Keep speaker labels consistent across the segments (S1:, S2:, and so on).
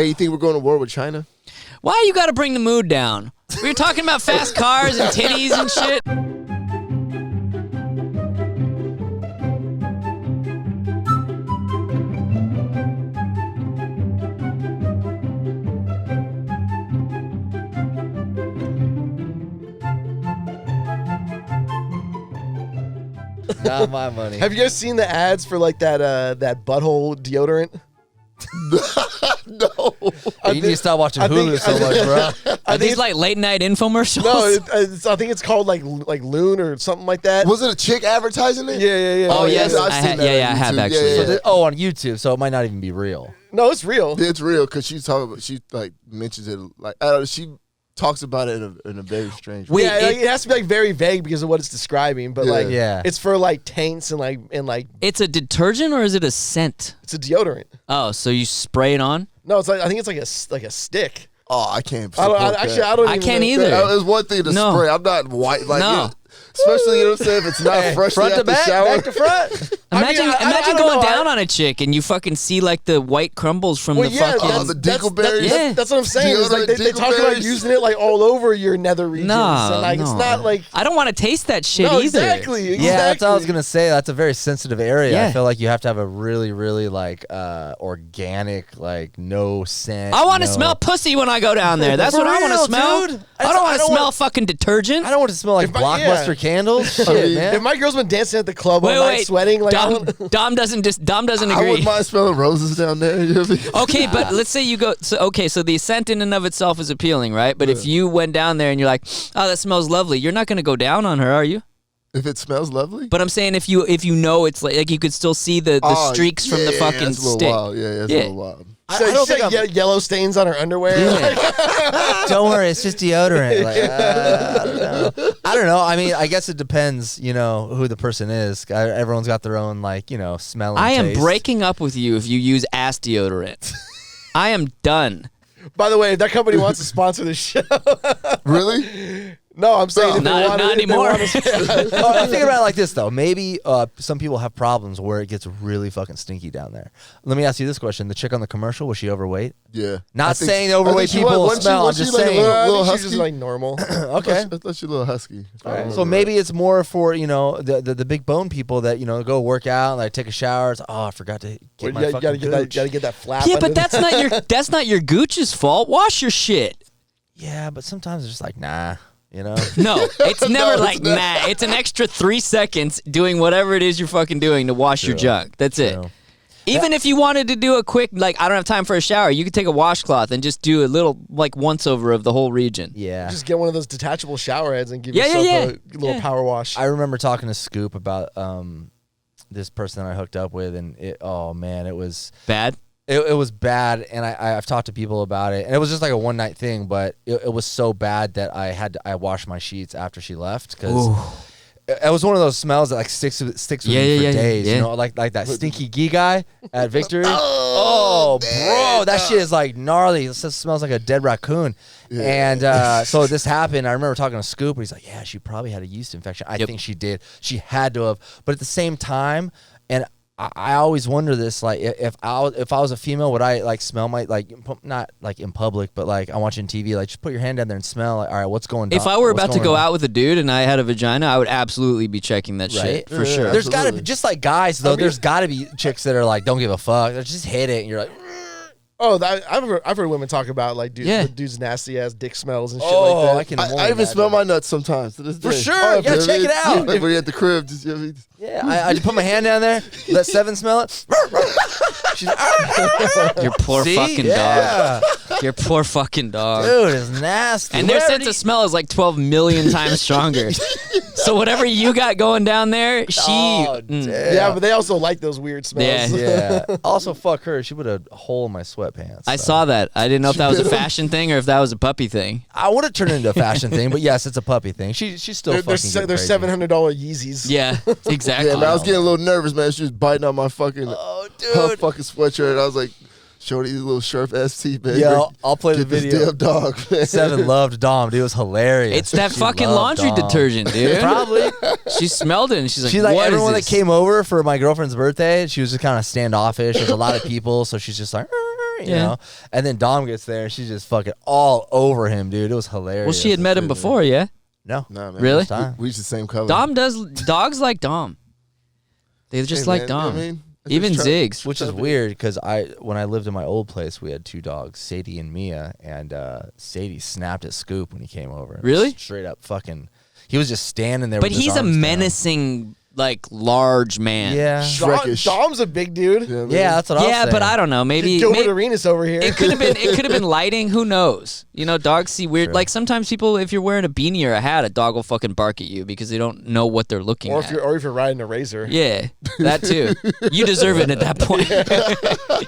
S1: Hey, you think we're going to war with China?
S2: Why you got to bring the mood down? We were talking about fast cars and titties and shit.
S3: Not my money.
S4: Have you guys seen the ads for like that butthole deodorant?
S1: No.
S3: You need to stop watching Hulu so much, bro.
S2: Are these like late night infomercials?
S4: No, I think it's called like Loon or something like that.
S1: Was it a chick advertising it?
S4: Yeah.
S2: Oh, yes.
S1: I've seen that.
S2: I have actually.
S1: Yeah.
S3: So on YouTube, so it might not even be real.
S4: No, it's real.
S1: Yeah, it's real because she like mentions it like she talks about it in a very strange way.
S2: Wait,
S4: it has to be like very vague because of what it's describing, but it's for like taints and like
S2: it's a detergent or is it a scent?
S4: it's a deodorant.
S2: Oh, so you spray it on?
S4: No, it's like I think it's like a stick.
S1: Oh, I can't.
S4: I don't.
S2: I
S4: even
S2: can't
S4: know.
S2: either.
S1: It's one thing to
S2: No.
S1: spray. I'm not white like
S2: No.
S1: you. Especially, you know what I'm saying? If it's not fresh
S3: Front to
S1: out the
S3: back,
S1: shower.
S3: back to front.
S2: Imagine
S4: I don't
S2: going
S4: know.
S2: down on a chick and you fucking see like the white crumbles from the fucking.
S1: the dingleberries.
S2: Yeah.
S4: That's what I'm saying. It's like they talk about
S1: Dingleberries.
S4: using it like all over your nether regions.
S2: No,
S4: and, like
S2: no.
S4: it's not like
S2: I don't want to taste that shit
S4: no,
S2: either.
S4: exactly.
S3: Yeah, that's what I was gonna say. That's a very sensitive area.
S2: Yeah.
S3: I feel like you have to have a really, really like organic, like no scent.
S2: I want to smell pussy when I go down there. That's
S3: For
S2: what I want to
S3: real,
S2: smell.
S3: dude.
S2: I don't want to
S3: I don't
S2: smell
S3: want-
S2: fucking detergent.
S3: I don't want to smell like
S4: If I-
S3: Blockbuster
S4: yeah.
S3: candles. Shit, man.
S4: If my girl's been dancing at the club all night
S2: Wait.
S4: sweating, like
S2: Dom doesn't
S1: I
S2: agree.
S1: wouldn't mind smelling roses down there. You know what I mean?
S2: Okay, but let's say you go. So the scent in and of itself is appealing, right? But if you went down there and you're like, "Oh, that smells lovely," you're not gonna go down on her, are you?
S1: If it smells lovely.
S2: But I'm saying if you know it's like you could still see the streaks from the fucking
S1: that's a little
S2: stick.
S1: wild. Yeah, that's a little wild.
S4: I
S3: don't
S4: don't
S3: think
S4: think yellow stains on her underwear.
S3: Don't worry, it's just deodorant. Like, I don't know. I mean, I guess it depends, who the person is. Everyone's got their own, smelling
S2: I am
S3: taste.
S2: breaking up with you if you use ass deodorant. I am done.
S4: By the way, if that company wants to sponsor this show,
S1: Really?
S4: no, I'm saying if
S2: Not
S4: they want
S2: anymore.
S3: Think about it like this, though. Maybe some people have problems where it gets really fucking stinky down there. Let me ask you this question. The chick on the commercial, was she overweight?
S1: Yeah.
S3: Not
S1: I think-
S3: saying
S1: I think
S3: overweight
S1: she
S3: people
S1: was.
S3: smell. I'm
S1: Wasn't
S3: just
S1: she like a
S3: saying.
S1: little
S4: she's just
S1: husky?
S4: like normal.
S3: Okay.
S1: I thought she was a little husky.
S3: So maybe it's more for the big bone people that go work out and like take a shower. It's, I forgot to get my
S4: You
S3: fucking gooch.
S4: gotta get that flap.
S2: Yeah,
S4: under
S2: but that's not your gooch's fault. Wash your shit.
S3: Yeah, but sometimes it's just like nah.
S2: No, it's never
S1: it's
S2: like
S1: not.
S2: nah. It's an extra 3 seconds doing whatever it is you're fucking doing to wash your junk. That's it.
S3: True.
S2: Even if you wanted to do a quick, I don't have time for a shower, you could take a washcloth and just do a little, once over of the whole region.
S3: Yeah.
S4: Just get one of those detachable shower heads and give
S2: Yeah,
S4: yourself
S2: yeah,
S4: a little power wash.
S3: I remember talking to Scoop about this person that I hooked up with, and it was
S2: Bad?
S3: it was bad, and I've talked to people about it, and it was just like a one night thing, but it was so bad that I washed my sheets after she left because it was one of those smells that like sticks with you for days.
S2: yeah.
S3: Like that stinky gee guy at Victory. Oh, bro, that shit is like gnarly. It smells like a dead raccoon. Yeah. And so this happened. I remember talking to Scoop, and he's like, "Yeah, she probably had a yeast infection. I think she did. She had to have." But at the same time, and I always wonder this, like if I was a female, would I smell my not in public, but I'm watching TV, just put your hand down there and smell. All right, what's going on?
S2: If I were about to go out with a dude and I had a vagina, I would absolutely be checking that
S3: Right?
S2: shit for sure.
S3: There's got to be, just like guys though. There's got to be chicks that are like, don't give a fuck. They just hit it, and you're like,
S4: I've heard women talk about the dude's nasty ass dick smells and shit
S3: oh,
S4: like that.
S3: I can.
S1: I even smell my nuts sometimes to this day.
S3: For sure. You gotta check it out.
S1: Like when you're at the crib, just,
S3: Yeah, I just put my hand down there, let Seven smell it. She's like,
S2: Your poor fucking dog. Your poor fucking dog.
S3: dude, it's nasty.
S2: And their sense of smell is 12 million times stronger. So whatever you got going down there,
S4: Yeah, but they also like those weird smells.
S2: Yeah.
S3: Yeah. Also, fuck her. She put a hole in my sweatpants.
S2: I
S3: so.
S2: saw that. I didn't know if that was a fashion thing or if that was a puppy thing.
S3: I want to turn it into a fashion thing, but yes, it's a puppy thing. She's still
S4: They're
S3: fucking
S4: $700
S3: crazy.
S4: Yeezys.
S2: Yeah, exactly.
S1: Yeah, man, I was getting a little nervous, man. She was biting on my fucking,
S3: Oh,
S1: her
S3: dude.
S1: fucking sweatshirt. I was like, shorty, these little sharp ass teeth, man.
S3: Yo, I'll play the
S1: Get this
S3: video.
S1: damn dog, man.
S3: Seven loved Dom, dude. It was hilarious.
S2: It's that
S3: She
S2: fucking
S3: loved
S2: laundry
S3: Dom.
S2: detergent, dude.
S3: Probably.
S2: She smelled it and she's like,
S3: She's like,
S2: what
S3: everyone
S2: is
S3: that
S2: this?
S3: came over for my girlfriend's birthday, she was just kind of standoffish. There's a lot of people, so she's just like, you know. And then Dom gets there and she's just fucking all over him, dude. It was hilarious.
S2: Well, she had met him before, yeah.
S3: No,
S1: Nah, man.
S2: Really?
S1: We used the same color.
S2: Dogs like Dom. They just like
S1: man,
S2: Dom.
S1: you know what I mean? It's
S2: Even
S1: just
S2: Ziggs.
S3: which is weird because when I lived in my old place, we had 2 dogs, Sadie and Mia, and Sadie snapped at Scoop when he came over.
S2: Really?
S3: Straight up fucking. He was just standing there.
S2: But
S3: with his
S2: he's a
S3: arms down.
S2: menacing, like, large man.
S3: Yeah.
S1: Shrekish.
S4: Dom's a big dude.
S1: Yeah, man.
S3: Yeah, that's what I was
S2: Yeah,
S3: saying.
S2: but I don't know. Maybe
S4: Gilbert Arenas over here.
S2: it could have been lighting. Who knows? You know, dogs see weird.
S3: True.
S2: Like sometimes people, if you're wearing a beanie or a hat, a dog will fucking bark at you because they don't know what they're looking
S4: or
S2: at.
S4: if you're riding a razor.
S2: Yeah, that too. You deserve it at that point.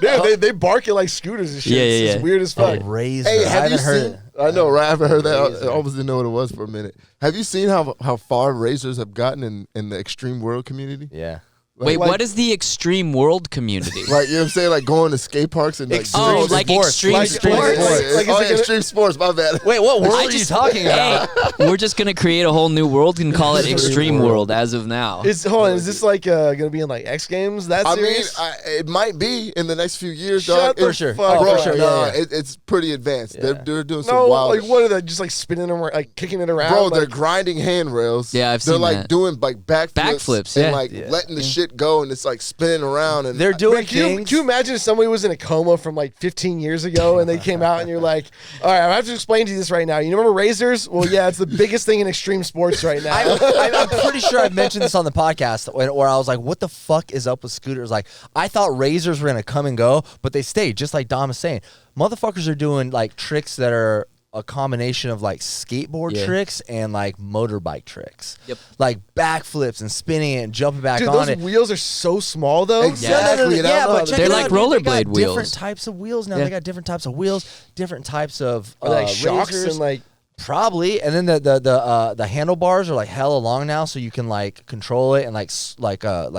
S4: Dude, they bark at like scooters and shit.
S2: Yeah, yeah,
S4: It's
S2: yeah.
S4: weird as fuck.
S3: A razor.
S1: Hey,
S3: I
S1: have you
S3: haven't heard
S1: seen?
S3: it.
S1: I know, right? I haven't heard that. I
S3: Razor.
S1: almost didn't know what it was for a minute. Have you seen how far razors have gotten in the extreme world community?
S3: Yeah.
S2: Wait,
S1: Like-
S2: what is the extreme world community?
S1: Like, you know what I'm saying? Like going to skate parks and like
S3: Extreme
S2: Oh,
S3: sports.
S2: like extreme
S3: Like
S2: sports?
S3: sports.
S4: Like, is
S1: oh,
S4: it
S1: yeah,
S4: gonna-
S1: extreme sports. My bad.
S3: Wait, what world
S2: I
S3: are you
S2: just-
S3: talking about?
S2: Hey, we're just gonna create a whole new world and call it Extreme World as of now.
S4: Hold on, is this like gonna be in like X Games? That
S1: I mean,
S4: serious?
S1: it might be in the next few years,
S4: Shut
S1: dog.
S4: the
S3: For sure.
S4: fuck
S3: Oh,
S1: Bro,
S3: for sure.
S1: nah,
S3: Yeah, yeah.
S1: it's pretty advanced.
S3: Yeah.
S1: They're doing some
S4: no,
S1: wild.
S4: like what are they just like spinning them, like kicking it around?
S1: Bro,
S4: like,
S1: they're grinding handrails.
S2: Yeah, I've
S1: They're
S2: seen
S1: like
S2: that.
S1: doing like
S2: Backflips,
S1: and
S2: yeah.
S1: like
S3: Yeah.
S1: letting the shit go, and it's like spinning around. And
S3: They're doing
S4: Man, can you imagine if somebody was in a coma from like 15 years ago and they came out and you're like, all right, I have to explain to you this right now. You remember razors? Well, yeah, it's the biggest thing in extreme sports right now.
S3: I'm pretty sure I've mentioned this on the podcast where I was like, what the fuck is up with scooters? Like, I thought razors were going to come and go, but they stayed, just like Dom is saying. Motherfuckers are doing like tricks that are a combination of like skateboard
S2: Yeah.
S3: tricks and like motorbike tricks.
S2: Yep.
S3: Like backflips and spinning it and jumping back
S4: Dude,
S3: on
S4: those
S3: it.
S4: wheels are so small though.
S1: Exactly. and I
S3: Yeah,
S1: don't know
S3: but
S1: how
S3: check
S2: They're
S3: it
S2: like
S3: out, dude. They got
S2: rollerblade wheels.
S3: Different types of wheels now.
S2: Yeah.
S3: They got different types of wheels, different types of
S4: Are they like shocks
S3: razors.
S4: and like
S3: Probably, and then the handlebars are like hella long now, so you can like control it and like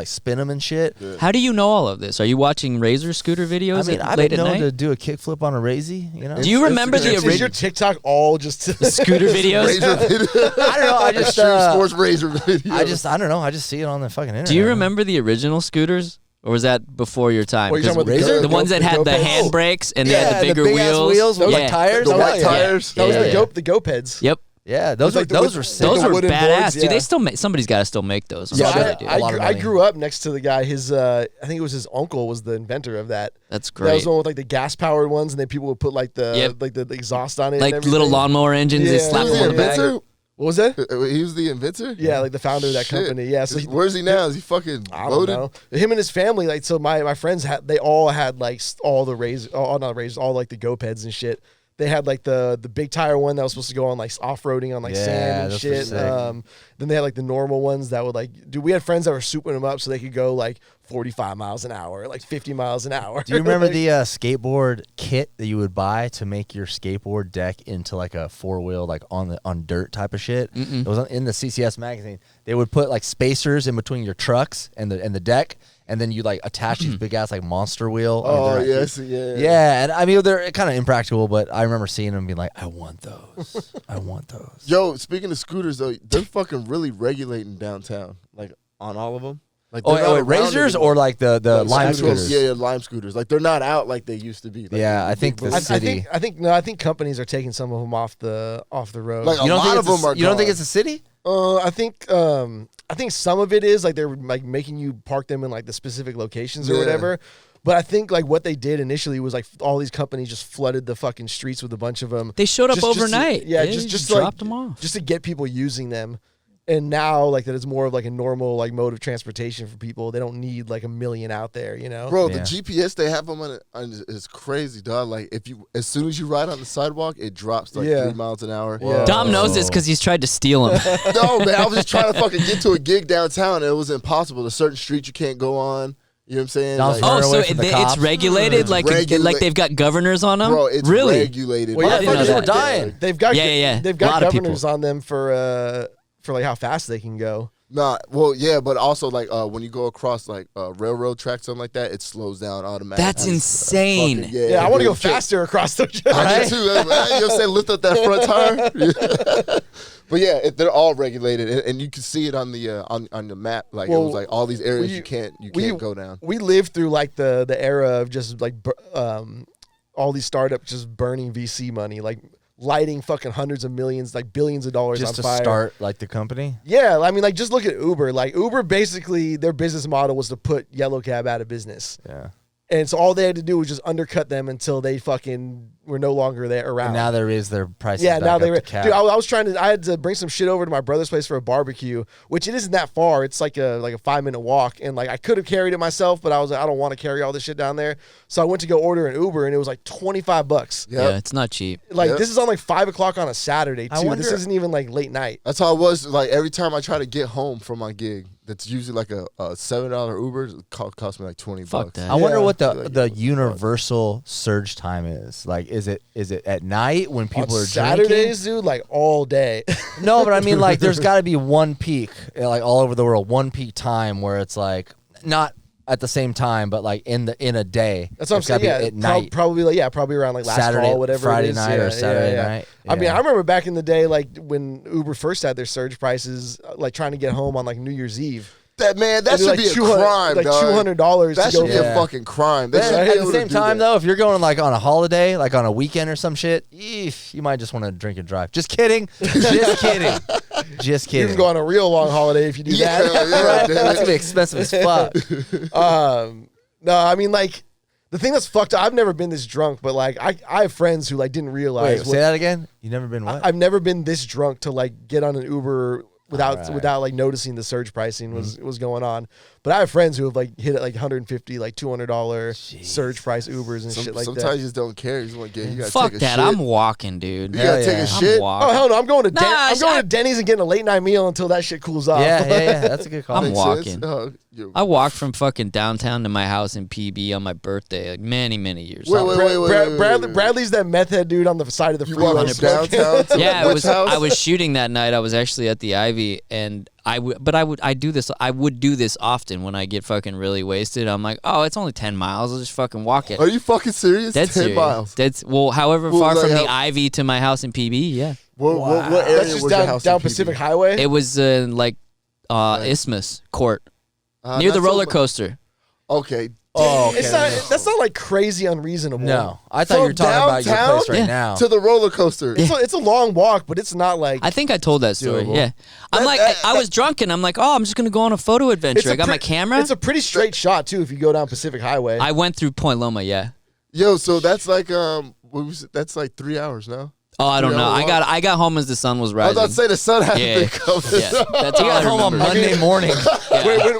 S3: spin them and shit.
S2: How do you know all of this? Are you watching Razor scooter
S3: I
S2: videos
S3: mean, I
S2: late
S3: didn't
S2: at
S3: know
S2: night?
S3: to do a kickflip on a Razy, you know.
S2: Do you remember the
S4: is your
S2: original
S4: TikTok all just
S2: scooter videos?
S1: razor video.
S3: I don't know. I just
S1: extreme sports razor video.
S3: I don't know. I just see it on the fucking internet.
S2: Do you remember the original scooters? Or was that before your time?
S4: What, you're
S2: 'Cause
S4: talking about
S3: Razor?
S2: the ones that had the
S4: Go-Peds?
S2: handbrakes and they
S3: Yeah,
S2: had the bigger
S3: big ass wheels with
S2: yeah.
S3: like tires.
S1: The
S3: Hell
S1: white
S3: yeah.
S1: tires.
S4: That was
S2: Yeah.
S4: the Go-Peds.
S2: Yep.
S3: Yeah, those
S4: It's like
S3: those
S4: the-
S3: were sick.
S2: Those
S4: the
S2: were
S4: wooden
S2: badass.
S4: boards,
S2: Do
S4: yeah.
S2: they still make? Somebody's got to still make those. I'm
S3: Yeah,
S2: sure
S3: I-
S2: they do.
S3: a lot of
S4: I
S3: money.
S4: grew up next to the guy. His I think it was his uncle was the inventor of that.
S2: That's
S4: That was
S2: great.
S4: the one with like the gas powered ones, and then people would put like the
S2: Yep.
S4: like the exhaust on it,
S2: Like
S4: and
S2: little
S4: everything.
S2: lawnmower engines. They
S4: Yeah.
S2: slap
S1: He
S2: them
S1: was
S2: on
S1: the
S2: the back.
S1: inventor.
S4: What was that?
S1: He was the inventor.
S4: Yeah, like the founder of that
S1: Shit.
S4: company. Yeah, so
S1: Where's he now? Is he fucking
S4: I don't
S1: loaded?
S4: know. Him and his family, like, so my friends they all had like all the razors, oh, not razors, all like the Go-Peds and shit. They had like the big tire one that was supposed to go on like off-roading on like
S3: Yeah,
S4: sand and
S3: those were
S4: shit.
S3: sick.
S4: Then they had like the normal ones that would like, dude, we had friends that were souping them up so they could go like 45 miles an hour, like 50 miles an hour.
S3: Do you remember
S4: Like,
S3: the skateboard kit that you would buy to make your skateboard deck into like a 4-wheel, like on dirt type of shit? It was in the CCS magazine. They would put like spacers in between your trucks and the deck, and then you like attach these big ass like monster wheel.
S1: Oh
S3: they're,
S1: yes, yeah.
S3: yeah. And I mean they're kind of impractical, but I remember seeing them and being like, I want those. I want those.
S1: Yo, speaking of scooters though, they're fucking really regulating downtown, like on all of them. Like
S3: Oh,
S1: they're not
S3: wait,
S1: around
S3: razors
S1: anymore.
S3: or like the
S1: Like,
S3: lime
S1: actual-
S3: scooters?
S1: Yeah, Lime scooters. Like they're not out like they used to be. Like,
S3: Yeah,
S1: the
S3: I think
S1: big
S3: the
S1: boats.
S3: city-
S4: I think companies are taking some of them off the road.
S1: Like,
S3: You don't
S1: A
S3: think
S1: lot
S3: it's
S1: of them are
S3: You don't think
S1: gone.
S3: it's a city?
S4: I think some of it is like they're like making you park them in like the specific locations or
S1: Yeah.
S4: whatever. But I think like what they did initially was like all these companies just flooded the fucking streets with a bunch of them.
S2: They showed up
S4: Just to-
S2: overnight.
S4: yeah,
S2: They
S4: just
S2: dropped
S4: like,
S2: them off.
S4: just to get people using them. And now like that it's more of like a normal like mode of transportation for people. They don't need like a million out there, you know.
S1: Bro,
S3: Yeah.
S1: the GPS they have them on is crazy, dog. Like as soon as you ride on the sidewalk, it drops to like
S4: Yeah.
S1: 3 miles an hour.
S4: Yeah.
S2: Dom knows this because he's tried to steal them.
S1: No, man, I was just trying to fucking get to a gig downtown, and it was impossible. There's certain streets you can't go on. You know what I'm saying?
S3: Dom's
S1: Like,
S2: Oh,
S3: Run
S2: so
S3: away from the
S2: it's
S3: cops.
S2: regulated, like
S1: Regula-
S2: they've got governors on them.
S1: bro, it's
S2: really.
S1: regulated.
S4: Well, yeah,
S2: I didn't know
S3: Motherfuckers
S2: that.
S3: were dying.
S4: They've got
S2: Yeah.
S4: They've
S2: A
S4: got
S2: lot of
S4: governors
S2: people.
S4: on them for like how fast they can go.
S1: Nah, well, yeah, but also like when you go across like railroad tracks, something like that, it slows down automatically.
S2: That's insane.
S1: Fucking-
S4: Yeah, I want to go
S1: dude,
S4: faster across the
S1: I do too. You know what I'm saying? Lift up that front tire. But yeah, they're all regulated, and you can see it on the on the map. Like it
S4: Well,
S1: was like all these areas
S4: we-
S1: you can't
S4: we-
S1: go down.
S4: We lived through like the era of just like all these startups just burning VC money, like lighting fucking hundreds of millions, like billions of dollars
S3: Just
S4: on
S3: to
S4: fire.
S3: start like the company.
S4: Yeah, I mean, like just look at Uber. Like Uber, basically, their business model was to put Yellow Cab out of business.
S3: Yeah.
S4: And so all they had to do was just undercut them until they fucking were no longer there around.
S3: And now they raise their prices.
S4: Yeah,
S3: back
S4: now
S3: up
S4: they
S3: to
S4: were.
S3: cap.
S4: Dude, I had to bring some shit over to my brother's place for a barbecue, which it isn't that far. It's like a 5-minute walk, and like I could have carried it myself, but I was like, I don't want to carry all this shit down there. So I went to go order an Uber, and it was like $25.
S2: Yeah, it's not cheap.
S4: Like
S1: Yep.
S4: this is on like 5:00 on a Saturday
S3: I
S4: too.
S3: wonder-
S4: This isn't even like late night.
S1: That's how it was. Like every time I try to get home from my gig, that's usually like a $7 Uber. It cost me like $20.
S2: Fuck that.
S3: I wonder
S4: Yeah.
S3: what
S1: Like, yeah,
S3: the
S1: what the fuck?
S3: universal surge time is. Like, is it at night when people
S4: On
S3: are
S4: Saturdays, dude, like all day.
S3: drinking? No, but I mean, like, there's got to be one peak, like all over the world, one peak time where it's like not at the same time, but like in a day.
S4: That's what I'm
S3: It's gotta
S4: saying.
S3: be
S4: Yeah,
S3: at night,
S4: probably around like last
S3: Saturday,
S4: fall, whatever.
S3: Friday
S4: it is.
S3: night,
S4: Yeah,
S3: or Saturday
S4: yeah.
S3: night.
S4: I mean,
S3: Yeah.
S4: I remember back in the day, like when Uber first had their surge prices, like trying to get home on like New Year's Eve.
S1: That man, that
S4: It'd
S1: should
S4: be
S1: be
S4: like
S1: a
S4: 200
S1: crime,
S4: like
S1: dog.
S4: $200
S1: That
S4: to go.
S1: should be
S3: Yeah.
S1: a fucking crime. They
S3: But
S1: should be
S3: at
S1: able
S3: the
S1: to
S3: same
S1: do
S3: time,
S1: that.
S3: though, if you're going like on a holiday, like on a weekend or some shit, you might just want to drink and drive. Just kidding. Just kidding. Just
S4: You
S3: kidding.
S4: can go on a real long holiday if you do
S1: Yeah,
S4: that.
S1: yeah,
S3: Right?
S1: dude.
S3: That's gonna be expensive as fuck.
S4: No, I mean like the thing that's fucked up. I've never been this drunk, but like I have friends who like didn't realize.
S3: Wait, say that again. You never been what?
S4: I've never been this drunk to like get on an Uber without
S3: Alright.
S4: without like noticing the surge pricing was going on. But I have friends who have like hit it like $150, like $200 surge price Ubers and shit like
S1: Sometimes
S4: that.
S1: you just don't care. You just want to get. You gotta
S2: Fuck
S1: take a
S2: that.
S1: shit.
S2: I'm walking, dude.
S1: You gotta
S3: Hell
S1: take
S3: yeah.
S1: a
S2: I'm
S1: shit.
S2: walking.
S4: Oh hell no! I'm going to
S2: Nah,
S4: I'm going
S2: I-
S4: to Denny's and getting a late night meal until that shit cools off.
S3: yeah. That's a good call.
S2: I'm
S1: Makes
S2: walking.
S1: sense. You-
S2: I walked from fucking downtown to my house in PB on my birthday, like many years.
S1: Wait,
S2: ago.
S1: wait, wait, wait, wait,
S4: Bradley,
S1: wait.
S4: Bradley's that meth head dude on the side of the
S1: You
S4: freeway.
S1: walk from
S4: smoking.
S1: downtown to
S2: Yeah,
S1: which house?
S2: I was shooting that night. I was actually at the Ivy, and I would do this often when I get fucking really wasted. I'm like, oh, it's only 10 miles. I'll just fucking walk it.
S1: Are you fucking serious?
S2: That's
S1: 10 miles.
S2: That's however
S1: Well,
S2: far
S1: like
S2: from the
S1: how-
S2: Ivy to my house in PB. Yeah,
S1: What area
S4: That's just
S1: was your
S4: down,
S1: house
S4: down
S1: in PB?
S4: Pacific Highway.
S2: it was like Isthmus Court near
S1: not
S2: the
S1: so
S2: roller
S1: much-
S2: okay.
S1: Okay.
S3: Oh, okay.
S4: It's not. That's not like crazy unreasonable.
S3: No, I thought
S1: From
S3: you were talking about your
S1: downtown
S3: place right
S2: Yeah.
S3: now.
S1: To the roller coaster.
S4: It's a long walk, but it's not like.
S2: I think I told that story.
S3: Doable.
S2: Yeah, I'm like, I was drunk and I'm like, oh, I'm just gonna go on a photo adventure. I got my camera.
S4: It's a pretty straight shot too. If you go down Pacific Highway,
S2: I went through Point Loma. Yeah.
S1: Yo, so that's like that's like 3 hours now.
S2: Oh, I don't know.
S1: Yeah,
S2: I got home as the sun was
S1: I was
S2: rising.
S1: about to say the sun had
S2: Yeah.
S1: been coming.
S2: Yeah, that's all
S3: You got
S2: I
S3: home on
S2: remember.
S3: Monday morning.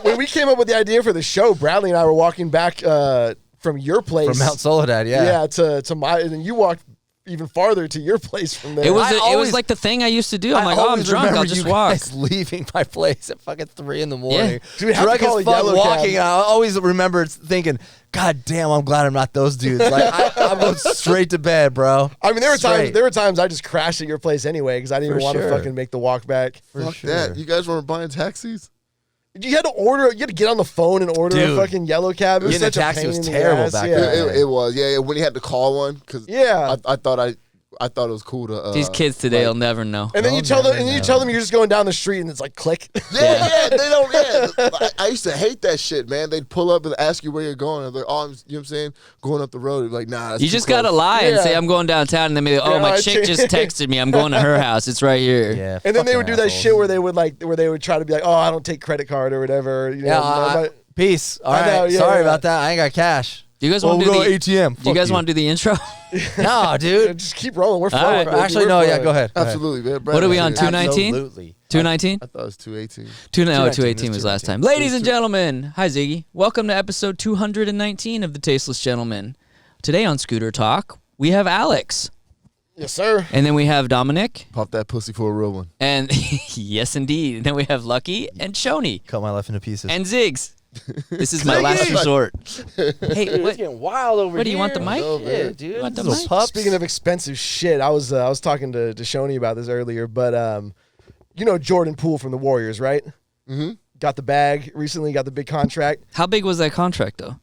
S4: when we came up with the idea for the show, Bradley and I were walking back from your place
S3: From Mount Soledad, yeah.
S4: to my, and then you walked even farther to your place from there.
S2: It was
S3: I
S2: it
S3: always-
S2: was like the thing I used to do. I'm
S3: I
S2: like, oh, I'm
S3: always
S2: drunk. I'll
S3: remember
S2: just
S3: you
S2: walk.
S3: guys leaving my place at fucking 3 in the morning.
S4: Dude, we have to
S3: Drunk
S4: call
S3: as
S4: a
S3: fuck
S4: yellow
S3: walking.
S4: cab.
S3: I always remember thinking, God damn, I'm glad I'm not those dudes. Like I'm going straight to bed, bro.
S4: I mean, there
S3: Straight.
S4: were times I just crashed at your place anyway because I didn't
S3: For
S4: even want to
S3: sure.
S4: fucking make the walk back.
S1: Fuck
S3: sure.
S1: that. You guys weren't buying taxis?
S4: You had to get on the phone and order
S3: Dude.
S4: a fucking yellow cab. It was
S3: Getting a
S4: such a
S3: taxi
S4: pain
S3: was
S4: in the
S3: terrible
S4: ass.
S3: back
S4: yeah.
S3: then.
S1: It was. Yeah, when you had to call one because
S4: Yeah.
S1: I thought it was cool to
S2: These kids today
S1: like-
S2: will never know.
S4: And then
S3: I'll
S4: you tell them,
S3: never
S4: and you
S3: know.
S4: tell them you're just going down the street, and it's like click.
S1: Yeah, they don't. Yeah, I used to hate that shit, man. They'd pull up and ask you where you're going. I'm like, oh, you know what I'm saying? Going up the road. Like, nah. That's
S2: You
S1: too
S2: just
S1: close.
S2: gotta lie and
S4: Yeah.
S2: say I'm going downtown, and then be like, oh,
S4: Yeah,
S2: my
S4: I
S2: chick just
S4: changed.
S2: texted me. I'm going to her house. It's right here.
S3: Yeah.
S4: And then they
S3: fucking
S4: would do that
S3: assholes.
S4: shit where they would try to be like, oh, I don't take credit card or whatever. You know,
S3: Yeah,
S4: no, but-
S3: peace. All
S4: I
S3: right.
S4: know, yeah,
S3: Sorry
S4: yeah.
S3: about that. I ain't got cash.
S2: Do you guys
S3: Well,
S2: want to
S3: we'll
S2: do
S3: go
S2: the
S3: ATM.
S2: Do you guys want to do the intro?
S3: No, dude.
S4: just keep rolling. We're
S2: All
S4: flowing.
S2: right.
S4: baby.
S3: Actually,
S4: We're
S3: no. Yeah,
S4: flowing.
S3: go ahead.
S1: Absolutely, man.
S2: What are we on?
S1: Brad,
S2: 219?
S3: Absolutely.
S2: 219?
S1: I thought it was 218.
S2: 218 was
S3: 219
S2: last time. Ladies and gentlemen, hi Ziggy. Welcome to episode 219 of the Tasteless Gentleman. Today on Scooter Talk, we have Alex,
S4: Yes, sir.
S2: and then we have Dominic,
S1: Pop that pussy for a real one.
S2: and yes, indeed. And then we have Lucky and Shoney
S3: Cut my life into pieces.
S2: and Ziggs. This is my last resort. Hey, what?
S3: getting wild over
S2: What do you want the mic?
S1: No, man.
S3: Yeah, dude.
S2: Want the
S3: Little
S2: mic?
S3: pups.
S4: Speaking of expensive shit, I was talking to Shoney about this earlier, but you know Jordan Poole from the Warriors, right?
S1: Mm-hmm.
S4: Got the bag recently, got the big contract,
S2: How big was that contract though?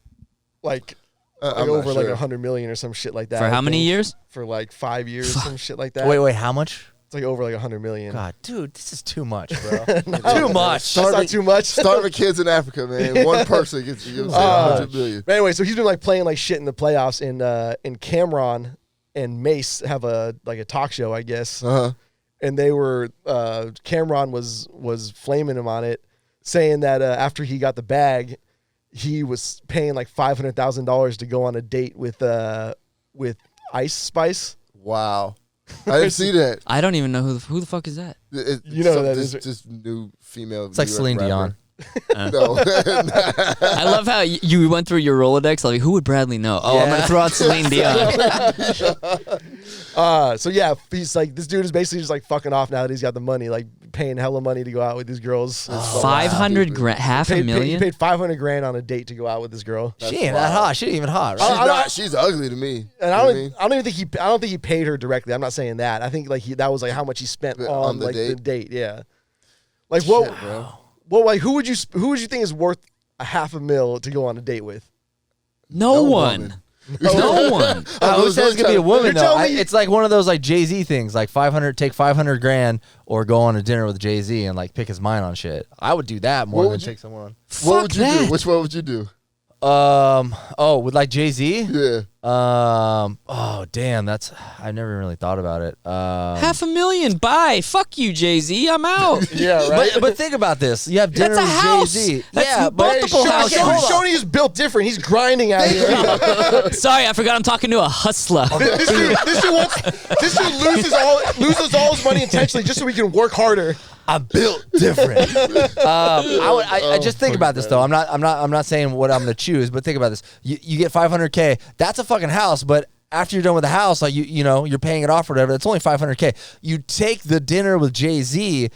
S4: like
S1: I'm not
S4: over like
S1: sure.
S4: 100 million or some shit like that.
S2: For
S4: I
S2: how many
S4: think.
S2: years?
S4: For like 5 years, some shit like that.
S3: Wait, how much?
S4: It's like over like 100 million.
S3: God, dude, this is too much, bro. Too much.
S4: That's not too much.
S1: Starving kids in Africa, man. One person gets you know what I'm saying, 100 million.
S4: But anyway, so he's been like playing like shit in the playoffs, and Cameron and Mace have a talk show, I guess.
S1: Uh-huh.
S4: And they were Cameron was flaming him on it, saying that after he got the bag, he was paying like $500,000 to go on a date with Ice Spice.
S1: Wow. I didn't see that.
S2: I don't even know who the fuck is that.
S4: You know that is
S1: just new female.
S3: It's like Celine Dion.
S1: No.
S2: I love how you went through your Rolodex. Like, who would Bradley know? Oh, I'm gonna throw out Celine Dion.
S4: So yeah, he's like, this dude is basically just like fucking off now that he's got the money, like paying hella money to go out with these girls.
S2: 500 grand, half a
S4: He
S2: million.
S4: paid $500,000 on a date to go out with this girl.
S3: She ain't that hot. She ain't even hot, right?
S1: She's ugly to me.
S4: And
S1: You know what I mean?
S4: I don't think he paid her directly. I'm not saying that. I think like that was like how much he spent on
S1: the
S4: like
S1: date?
S4: the date. Yeah. Like what?
S1: Shit, bro.
S4: Well, like who would you think is worth $500,000 to go on a date with?
S2: No
S1: woman.
S2: one. No one.
S3: Who says it could be a woman
S4: You're
S3: though?
S4: telling me-
S3: It's like one of those like Jay-Z things, like take $500,000 or go on a dinner with Jay-Z and like pick his mind on shit. I would do that more than take someone on.
S1: What would you
S2: that.
S1: do? Which one would you do?
S3: With like Jay-Z?
S1: Yeah.
S3: Oh damn, I've never really thought about it.
S2: $500,000. Bye. Fuck you, Jay-Z. I'm out.
S4: Yeah, right.
S3: But think about this. You have dinner
S2: That's a
S3: with
S2: house.
S3: Jay-Z.
S2: That's
S3: Yeah,
S2: multiple houses.
S4: Schoeny is built different. He's grinding out here.
S2: Sorry, I forgot I'm talking to a hustler.
S4: this dude loses all his money intentionally just so he can work harder.
S3: I'm built different. I just think about this though. I'm not saying what I'm gonna choose, but think about this. You get $500K. That's a fucking house, but after you're done with the house, like you know, you're paying it off or whatever. It's only $500K. You take the dinner with Jay-Z.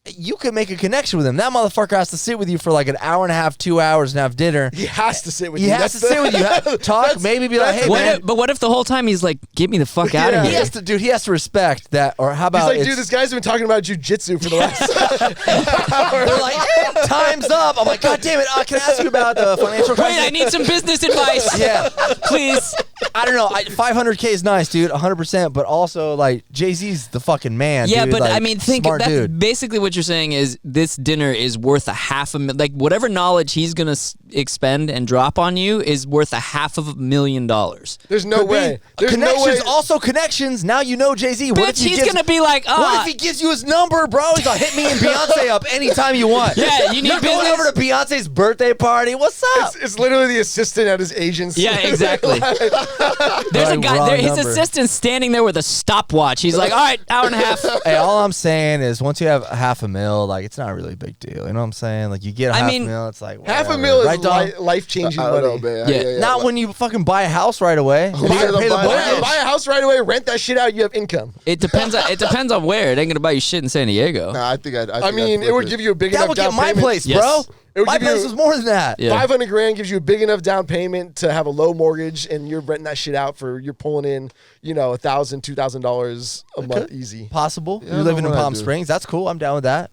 S3: You could make a connection with him. That motherfucker has to sit with you for like an hour and a half, 2 hours, and have dinner.
S4: He has to sit with
S3: He
S4: you.
S3: has to sit with you, talk, maybe be like, "Hey, man."
S2: But what if the whole time he's like, get me the fuck out of
S4: Yeah.
S2: here?
S3: He has to respect that. Or how
S4: He's
S3: about
S4: like, dude, this guy's been talking about jujitsu for the last hour.
S3: they're like, time's up. I'm like, God damn it! Can I ask you about the financial crisis?
S2: Wait, I need some business advice.
S3: Yeah,
S2: Please.
S3: I don't know. 500K is nice, dude, 100%. But also, like, Jay-Z's the fucking man.
S2: Yeah,
S3: dude.
S2: but
S3: like,
S2: I mean, think
S3: smart
S2: that's
S3: dude.
S2: basically what you're saying is this dinner is worth like whatever knowledge he's gonna expend and drop on you is worth $500,000.
S4: There's no way. There's
S3: Connections,
S4: no way.
S3: also connections. Now you know Jay-Z. What if
S2: Bitch, he's gonna be like,
S3: What if he gives you his number, bro? He's like, hit me and Beyonce up anytime you want.
S2: Yeah, you need
S3: You're going
S2: business?
S3: over to Beyonce's birthday party. What's up?
S4: It's literally the assistant at his agent's.
S2: Yeah, exactly. There's a
S3: Like,
S2: guy
S3: wrong
S2: there. His
S3: number.
S2: assistant's standing there with a stopwatch. He's like, all right, hour and a half.
S3: Hey, all I'm saying is once you have $500,000, like, it's not really a big deal. You know what I'm saying? Like, you get $500,000, it's like whatever.
S4: $500,000
S3: right, Dom?
S4: is life-changing
S1: I don't
S4: money.
S1: know, man.
S2: Yeah.
S3: Not when you fucking buy a house right away. You
S1: yeah,
S3: gotta pay the
S1: buy a
S3: mortgage.
S1: house.
S4: Buy a house right away, rent that shit out, you have income.
S2: It depends on where. It ain't gonna buy you shit in San Diego.
S1: Nah, I think
S4: I mean, it would give you a big
S3: That
S4: enough
S3: would
S4: down
S3: get my
S4: payment.
S3: place,
S2: Yes.
S3: bro.
S4: It would
S3: My
S4: give
S3: place
S4: you-
S3: was more than that.
S2: Yeah.
S4: $500,000 gives you a big enough down payment to have a low mortgage, and you're renting that shit out you're pulling in, $1,000, $2,000 a month easy.
S3: Possible.
S1: Yeah, I
S3: You're
S1: know
S3: living in
S1: what I
S3: Palm
S1: do.
S3: Springs. That's cool. I'm down with that.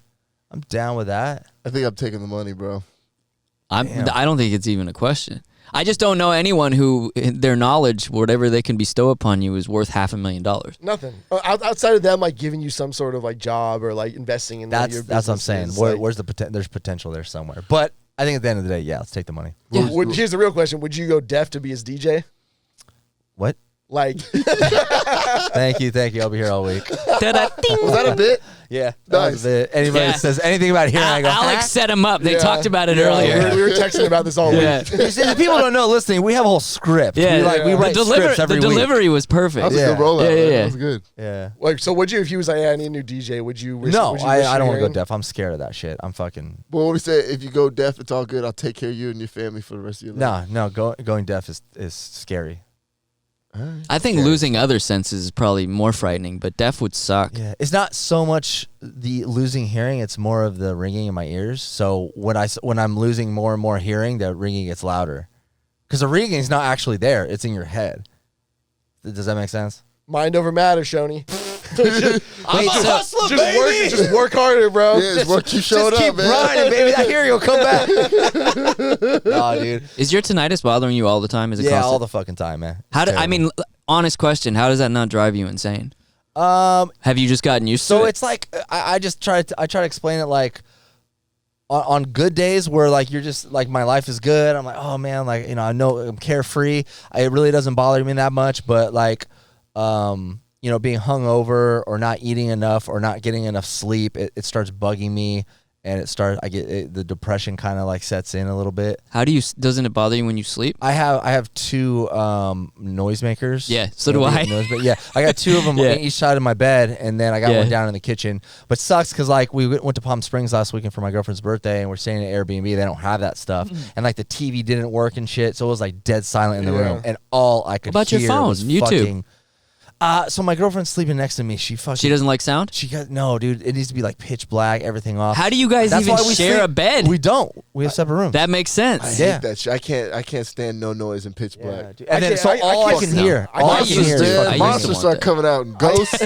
S1: I think I'm taking the money, bro.
S3: Damn.
S2: I don't think it's even a question. I just don't know anyone who their knowledge, whatever they can bestow upon you, is worth $500,000.
S4: Nothing outside of them, like giving you some sort of like job or like investing in
S3: That's
S4: your
S3: what I'm
S4: business
S3: saying.
S4: is,
S3: Where's the potential? There's potential there somewhere. But I think at the end of the day, yeah, let's take the money.
S4: Here's the real question: would you go deaf to be his DJ?
S3: What?
S4: Like,
S3: Thank you. I'll be here all week.
S2: Da-da-ding.
S1: Was that a bit?
S3: Yeah.
S1: Nice.
S3: Anybody
S2: Yeah.
S3: that says anything about hearing, I go,
S2: Alex set him up. They
S4: Yeah.
S2: talked about it
S4: Yeah,
S2: earlier.
S4: We were texting about this all
S2: Yeah.
S4: week.
S3: You see, the people don't know listening. We have a whole script.
S2: Yeah,
S3: we write scripts every
S2: the
S3: week.
S2: delivery was
S1: That
S2: perfect.
S1: was a
S3: Yeah.
S1: good rollout.
S2: Yeah,
S1: man.
S2: yeah.
S1: That was good.
S3: Yeah.
S4: Like, so would you, if he was like, "Hey, I need a new DJ," would you?
S3: No,
S4: would you
S3: I
S4: risk
S3: don't want to go
S4: hearing?
S3: deaf. I'm scared of that shit. I'm fucking.
S1: But what we said, if you go deaf, it's all good. I'll take care of you and your family for the rest of your life.
S3: No. Going deaf is scary.
S2: I think losing other senses is probably more frightening, but deaf would suck.
S3: Yeah, it's not so much the losing hearing; it's more of the ringing in my ears. So when I'm losing more and more hearing, the ringing gets louder, because the ringing is not actually there; it's in your head. Does that make sense?
S4: Mind over matter, Shoney.
S2: Wait,
S4: Just work harder, bro.
S1: Yeah, it's what you showed
S3: Just keep
S1: up, man.
S3: grinding, baby. That hearing will come back. Nah, dude.
S2: is your tinnitus bothering you all the time? Is it
S3: Yeah,
S2: constant?
S3: all the fucking time, man. It's
S2: I
S3: terrible.
S2: mean, honest question. How does that not drive you insane? Have you just gotten used to it?
S3: So it's like I try to explain it like on good days where like you're just like my life is good. I'm like, oh man, like I know I'm carefree. It really doesn't bother me that much, but like being hungover or not eating enough or not getting enough sleep, it starts bugging me. And the depression kind of like sets in a little bit.
S2: Doesn't it bother you when you sleep?
S3: I have 2 noisemakers.
S2: Yeah, so do I.
S3: Yeah, I got 2 of them
S2: Yeah.
S3: on each side of my bed, and then I got one down in the kitchen. But sucks because like we went to Palm Springs last weekend for my girlfriend's birthday, and we're staying at Airbnb. They don't have that stuff, and like the TV didn't work and shit, so it was like dead silent in the room, and all I could
S2: What about
S3: hear
S2: your phone?
S3: was
S2: YouTube?
S3: fucking. So my girlfriend's sleeping next to me. She
S2: doesn't like sound?
S3: No, dude. It needs to be like pitch black, everything off.
S2: How do you guys
S3: That's
S2: even
S3: why we
S2: share
S3: sleep-
S2: a bed?
S3: We don't. We have separate rooms.
S2: That makes sense.
S1: I
S3: Yeah.
S1: hate that shit. I can't stand no noise in pitch black.
S3: Yeah, dude. And then all I
S1: can't
S3: can hear.
S1: I
S3: All I
S1: can't
S3: can hear is
S1: stand
S3: fucking
S1: monsters
S2: want
S1: start
S2: that.
S1: coming out and ghosts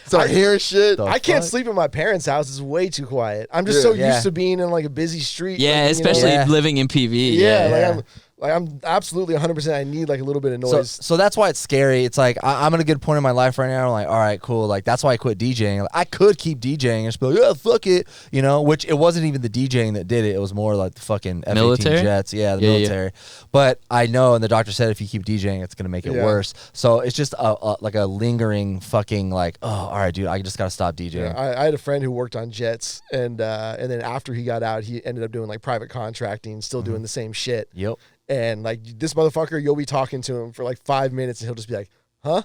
S1: start hearing shit.
S3: The
S4: I can't
S3: fuck?
S4: sleep in my parents' house. It's way too quiet. I'm just so
S3: Yeah.
S4: used to being in like a busy street.
S2: Yeah,
S4: like,
S2: especially
S3: Yeah.
S2: living in PV.
S4: Yeah, I'm absolutely 100%. I need like a little bit of noise.
S3: So that's why it's scary. It's like I'm at a good point in my life right now. I'm like, all right, cool. Like that's why I quit DJing. Like, I could keep DJing and just be like, yeah, fuck it, Which it wasn't even the DJing that did it. It was more like the fucking F-18
S2: Military?
S3: jets. Yeah, the
S2: Yeah,
S3: military. But I know, and the doctor said if you keep DJing, it's gonna make it worse. So it's just like a lingering fucking like, oh, all right, dude, I just gotta stop DJing.
S4: Yeah, I had a friend who worked on jets, and then after he got out, he ended up doing like private contracting, still doing the same shit.
S3: Yep.
S4: And like this motherfucker, you'll be talking to him for like 5 minutes, and he'll just be like, "Huh?"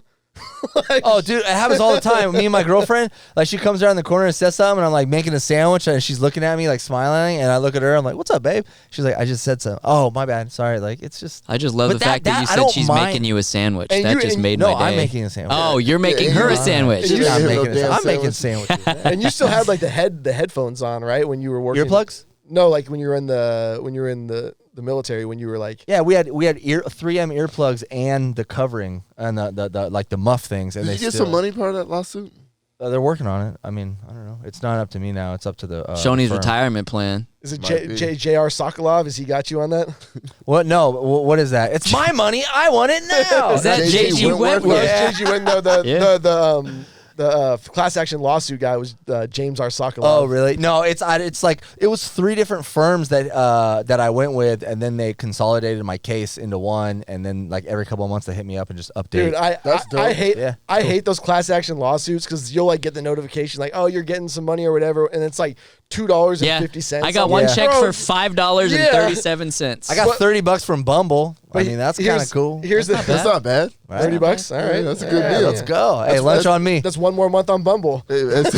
S3: Oh, dude, it happens all the time. Me and my girlfriend, like, she comes around the corner and says something, and I'm like making a sandwich, and she's looking at me like smiling, and I look at her, I'm like, "What's up, babe?" She's like, "I just said something." Oh, my bad. Sorry. Like, it's just.
S2: I just love
S3: But
S2: the fact that you
S3: I
S2: said
S3: don't
S2: she's
S3: mind-
S2: making you a sandwich.
S4: And
S2: That
S4: you-
S2: just
S4: and-
S2: made
S3: No,
S2: my day.
S3: I'm making a sandwich.
S2: Oh, you're making
S1: Yeah,
S2: her a
S1: you're
S2: sandwich.
S3: She's
S1: You
S3: not
S1: didn't
S3: making
S1: have
S3: a
S1: no
S3: sandwich. I'm
S1: damn
S3: making
S1: sandwich.
S3: sandwiches.
S4: And you still had like the headphones on, right? When you were working
S3: Earplugs?
S4: No, like when you were in the military, when you were like,
S3: Yeah, we had 3M earplugs and the covering and the like the muff things. And
S1: Did
S3: they
S1: you get
S3: still,
S1: some money part of that lawsuit?
S3: They're working on it. I mean, I don't know. It's not up to me now. It's up to the
S2: Shoney's
S3: firm.
S2: retirement plan.
S4: is it
S1: Might be.
S4: J.R. Sokolov? Has he got you on that?
S3: What? No. What is that? It's my money. I want it now.
S2: Is that J.G. Wentworth?
S4: No,
S3: Yeah.
S4: it's J.G. Wentworth.
S2: Yeah.
S4: The class action lawsuit guy was James R. Sokolov.
S3: Oh, really? No, it's like it was 3 different firms that I went with, and then they consolidated my case into one, and then like every couple of months they hit me up and just update.
S4: Dude,
S1: That's dope.
S4: I hate
S3: Yeah.
S4: I hate those class action lawsuits because you'll like get the notification like, oh, you're getting some money or whatever, and it's like $2.50.
S2: I got
S4: I'm
S2: one
S4: like,
S2: check
S4: bro,
S2: for $5.37.
S3: I got $30 from Bumble. I
S4: but
S3: mean, that's kind of
S4: here's-
S3: cool.
S4: Here's the
S1: That's not bad.
S3: Right.
S4: $30. All right,
S1: Yeah, that's a good
S4: Yeah,
S1: deal.
S3: Let's go. Hey, lunch on me.
S4: That's one more month on Bumble.
S1: It's-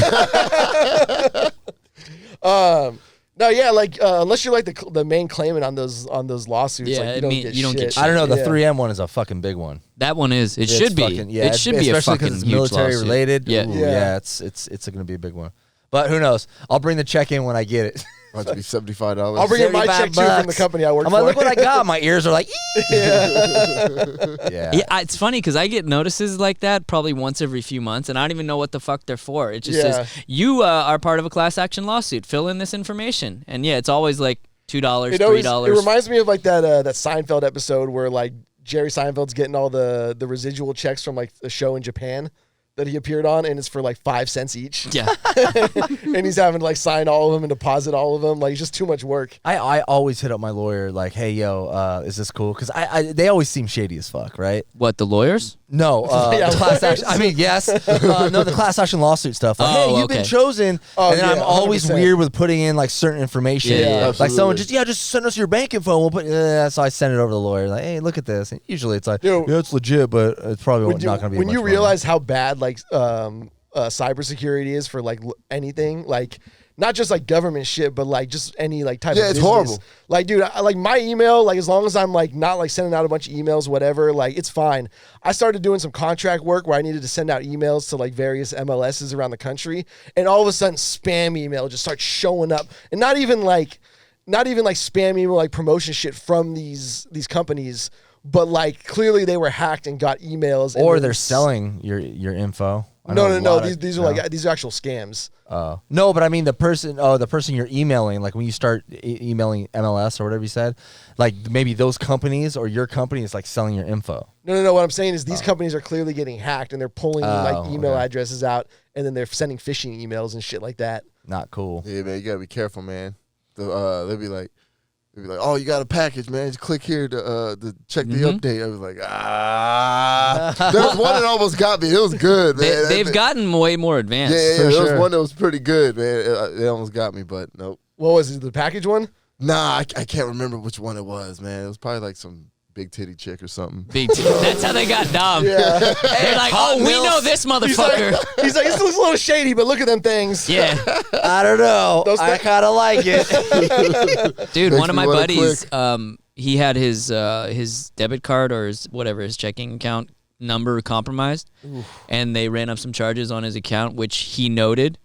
S4: No, yeah, like unless you're like the main claimant on those lawsuits,
S2: Yeah,
S4: like,
S2: I
S4: you don't
S2: mean,
S4: get
S2: you don't
S4: shit.
S2: get shit.
S3: I don't know. The
S4: Yeah.
S3: 3M one is a fucking big one.
S2: That one is. It
S3: It's
S2: should be.
S3: fucking- yeah,
S2: It should be a
S3: especially
S2: fucking
S3: it's
S2: huge
S3: military
S2: lawsuit.
S3: related.
S2: Yeah.
S3: Ooh,
S4: Yeah.
S3: yeah, it's going to be a big one. But who knows? I'll bring the check in when I get it.
S1: About to be $75.
S4: I'll bring in my check too from the
S3: $75.
S4: company I work
S3: I'm
S4: for.
S3: like, look what I got. My ears are like, yeah.
S2: Yeah, it's funny because I get notices like that probably once every few months, and I don't even know what the fuck they're for. It just says, you are part of a class action lawsuit. Fill in this information. And yeah, it's always like $2, $3.
S4: It reminds me of like that Seinfeld episode where like Jerry Seinfeld's getting all the residual checks from like the show in Japan that he appeared on, and it's for like 5 cents each.
S2: Yeah.
S4: And he's having to like sign all of them and deposit all of them. Like it's just too much work.
S3: I always hit up my lawyer like, hey, yo, is this cool? Because they always seem shady as fuck, right?
S2: What, the lawyers?
S3: No,
S4: Yeah,
S3: the class action. I mean, yes. No, the class action lawsuit stuff. Like, hey, you've been chosen.
S4: Oh,
S3: and then I'm
S4: yeah,
S3: always
S4: 100%.
S3: weird with putting in like certain information.
S2: Yeah,
S3: like someone
S1: absolutely.
S3: just send us your bank info. And we'll put. So I send it over to the lawyer. Like, hey, look at this. And usually it's like,
S4: Dude,
S3: yeah, it's legit, but it's probably not going to be.
S4: When
S3: much
S4: you
S3: money.
S4: realize how bad like cybersecurity is for like anything, like not just like government shit, but like just any like type of
S1: Yeah, it's
S4: business.
S1: horrible.
S4: Like, dude, like my email, like as long as I'm like not like sending out a bunch of emails, whatever, like it's fine. I started doing some contract work where I needed to send out emails to like various MLSs around the country, and all of a sudden spam email just starts showing up, and not even like spam email like promotion shit from these companies, but like clearly they were hacked and got emails, and
S3: or
S4: it
S3: they're
S4: was-
S3: selling your info.
S4: No. These are like these are actual scams.
S3: No, but I mean the person you're emailing, like when you start emailing MLS or whatever you said, like maybe those companies or your company is like selling your info.
S4: No. What I'm saying is these companies are clearly getting hacked and they're pulling like email addresses out and then they're sending phishing emails and shit like that.
S3: Not cool.
S1: Yeah, man, you gotta be careful, man. They'll be like, oh, you got a package, man. Just click here to check the update. I was like, there was one that almost got me. It was good, man.
S2: They've gotten way more advanced.
S1: Yeah. There was one that was pretty good, man. It almost got me, but nope.
S4: What was it? The package one?
S1: Nah, I can't remember which one it was, man. It was probably like some big titty chick or something.
S2: That's how they got Dom.
S4: Yeah.
S2: They're like, oh, we know this motherfucker.
S4: He's like, this looks a little shady, but look at them things.
S2: Yeah.
S3: I don't know. I kind of like it.
S2: Dude,
S1: Makes
S2: one of
S1: me
S2: my
S1: wanna
S2: buddies,
S1: click.
S2: he had his debit card or his checking account number compromised, and they ran up some charges on his account, which he noted,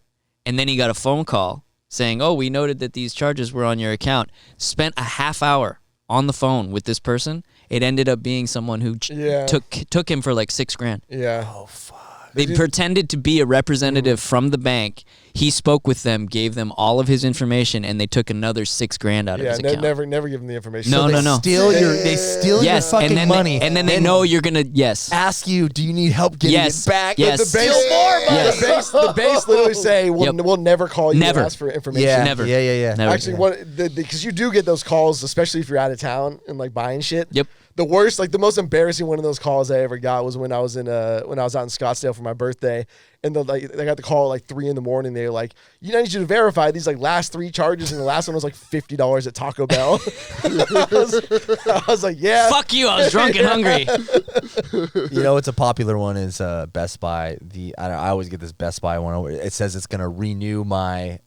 S2: and then he got a phone call saying, oh, we noted that these charges were on your account. Spent a half hour on the phone with this person. It ended up being someone who took him for like $6,000.
S4: Yeah.
S3: Oh, fuck.
S2: They pretended to be a representative from the bank. He spoke with them, gave them all of his information, and they took another $6,000 out of his account.
S4: Never give them the information.
S2: No.
S3: They steal your fucking money.
S2: And then they know you're gonna
S3: ask you, do you need help getting it back?
S2: Yes.
S4: The base, the base literally say we'll never call you and ask for information.
S3: Yeah.
S2: Never.
S3: Yeah.
S2: Never.
S4: Actually, because you do get those calls, especially if you're out of town and like buying shit.
S2: Yep.
S4: The worst, like the most embarrassing one of those calls I ever got was when I was out in Scottsdale for my birthday, and they got the call at like 3 a.m. They were like, I need you to verify these like last 3 charges, and the last one was like $50 at Taco Bell. I was like, yeah.
S2: Fuck you! I was drunk and hungry.
S3: You know, it's a popular one is Best Buy. I always get this Best Buy one. It says it's gonna renew my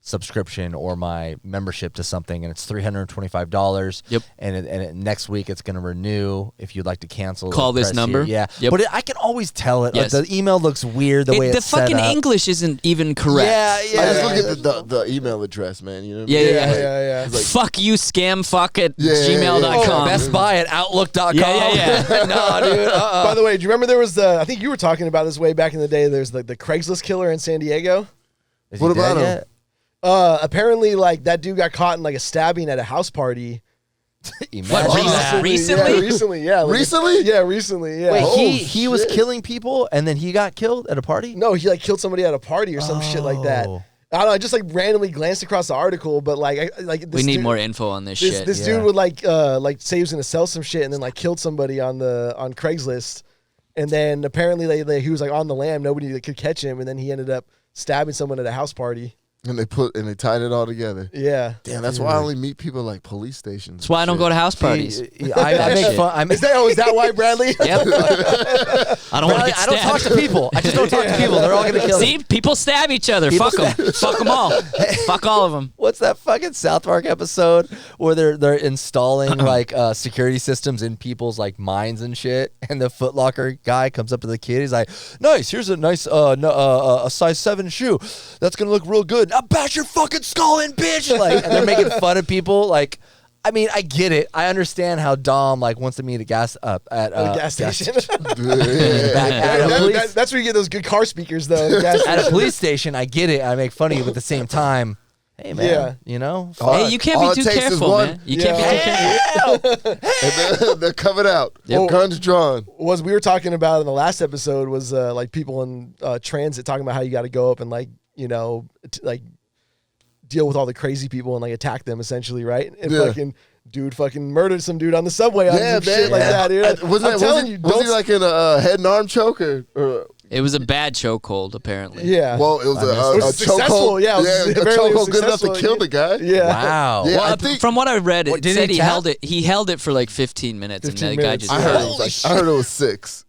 S3: subscription or my membership to something, and it's $325.
S2: Yep.
S3: And next week it's going to renew. If you'd like to cancel,
S2: call this number.
S3: Here. Yeah.
S2: Yep.
S3: But I can always tell it.
S2: Yes.
S3: Like, the email looks weird the way it's
S2: the fucking
S3: set up.
S2: English isn't even correct.
S3: Yeah.
S1: I just look at the email address, man. You know what I mean?
S2: Yeah.
S1: Like,
S2: Fuck you, scam fuck at
S1: gmail.com.
S2: gmail.com.
S3: Best Buy at outlook.com.
S2: Yeah.
S3: No, dude.
S4: By the way, do you remember there was I think you were talking about this way back in the day. There's the Craigslist killer in San Diego.
S1: What about him?
S3: Yet?
S4: Apparently, like that dude got caught in like a stabbing at a house party.
S3: Imagine that.
S2: Recently?
S4: Yeah, recently, yeah. Like,
S1: Recently?
S4: Yeah, recently, yeah.
S3: Wait,
S1: Oh,
S3: he was killing people and then he got killed at a party?
S4: No, he like killed somebody at a party or some shit like that.
S3: Oh.
S4: I don't know. I just like randomly glanced across the article, but like,
S2: We need more info on this shit.
S4: This dude would like say he was gonna sell some shit and then like killed somebody on Craigslist, and then apparently he was like on the lam, nobody could catch him, and then he ended up stabbing someone at a house party.
S1: And they tied it all together.
S4: Yeah.
S1: Damn, that's why I only meet people like police stations.
S2: That's why I don't go to house parties.
S3: I make fun.
S4: Is that why, Bradley?
S2: Yep. I don't want to get
S3: I
S2: stabbed.
S3: don't talk to people. I just don't talk to people. They're all gonna kill me.
S2: See, people stab each other. Fuck them. Fuck them all. Fuck all of them.
S3: What's that fucking South Park episode where they're installing like security systems in people's like minds and shit, and the Foot Locker guy comes up to the kid. He's like, "Nice, here's a nice a size 7 shoe. That's gonna look real good. Now bash your fucking skull in, bitch!" Like, and they're making fun of people. Like, I mean, I get it. I understand how Dom like wants to meet at a
S4: gas station.
S3: Back
S4: That's where you get those good car speakers, though. Gas
S3: at a police station. I get it. I make fun of you, but at the same time, hey man, you know.
S2: Hey, you can't
S1: all
S2: be
S1: it
S2: too
S1: takes is
S2: careful,
S1: one.
S2: man. You can't be too careful.
S1: And they're covered out. Guns drawn.
S4: Was we were talking about in the last episode was like people in transit talking about how you got to go up and like like deal with all the crazy people and like attack them essentially, right? And fucking dude fucking murdered some dude on the subway on some shit like that, dude.
S1: Was he like in a head and arm choke or
S2: It was a bad chokehold, apparently.
S4: yeah.
S1: well, it was a
S4: successful,
S1: chokehold.
S4: yeah,
S1: A chokehold good enough to kill the guy.
S4: Yeah.
S3: Wow.
S1: Yeah,
S2: Well,
S1: I think
S2: from what I read, it
S3: did
S2: said
S3: he
S2: he
S3: tap?
S2: held it. He held it for like 15 minutes,
S4: 15
S2: and the guy
S4: minutes,
S2: just.
S1: I heard it was 6.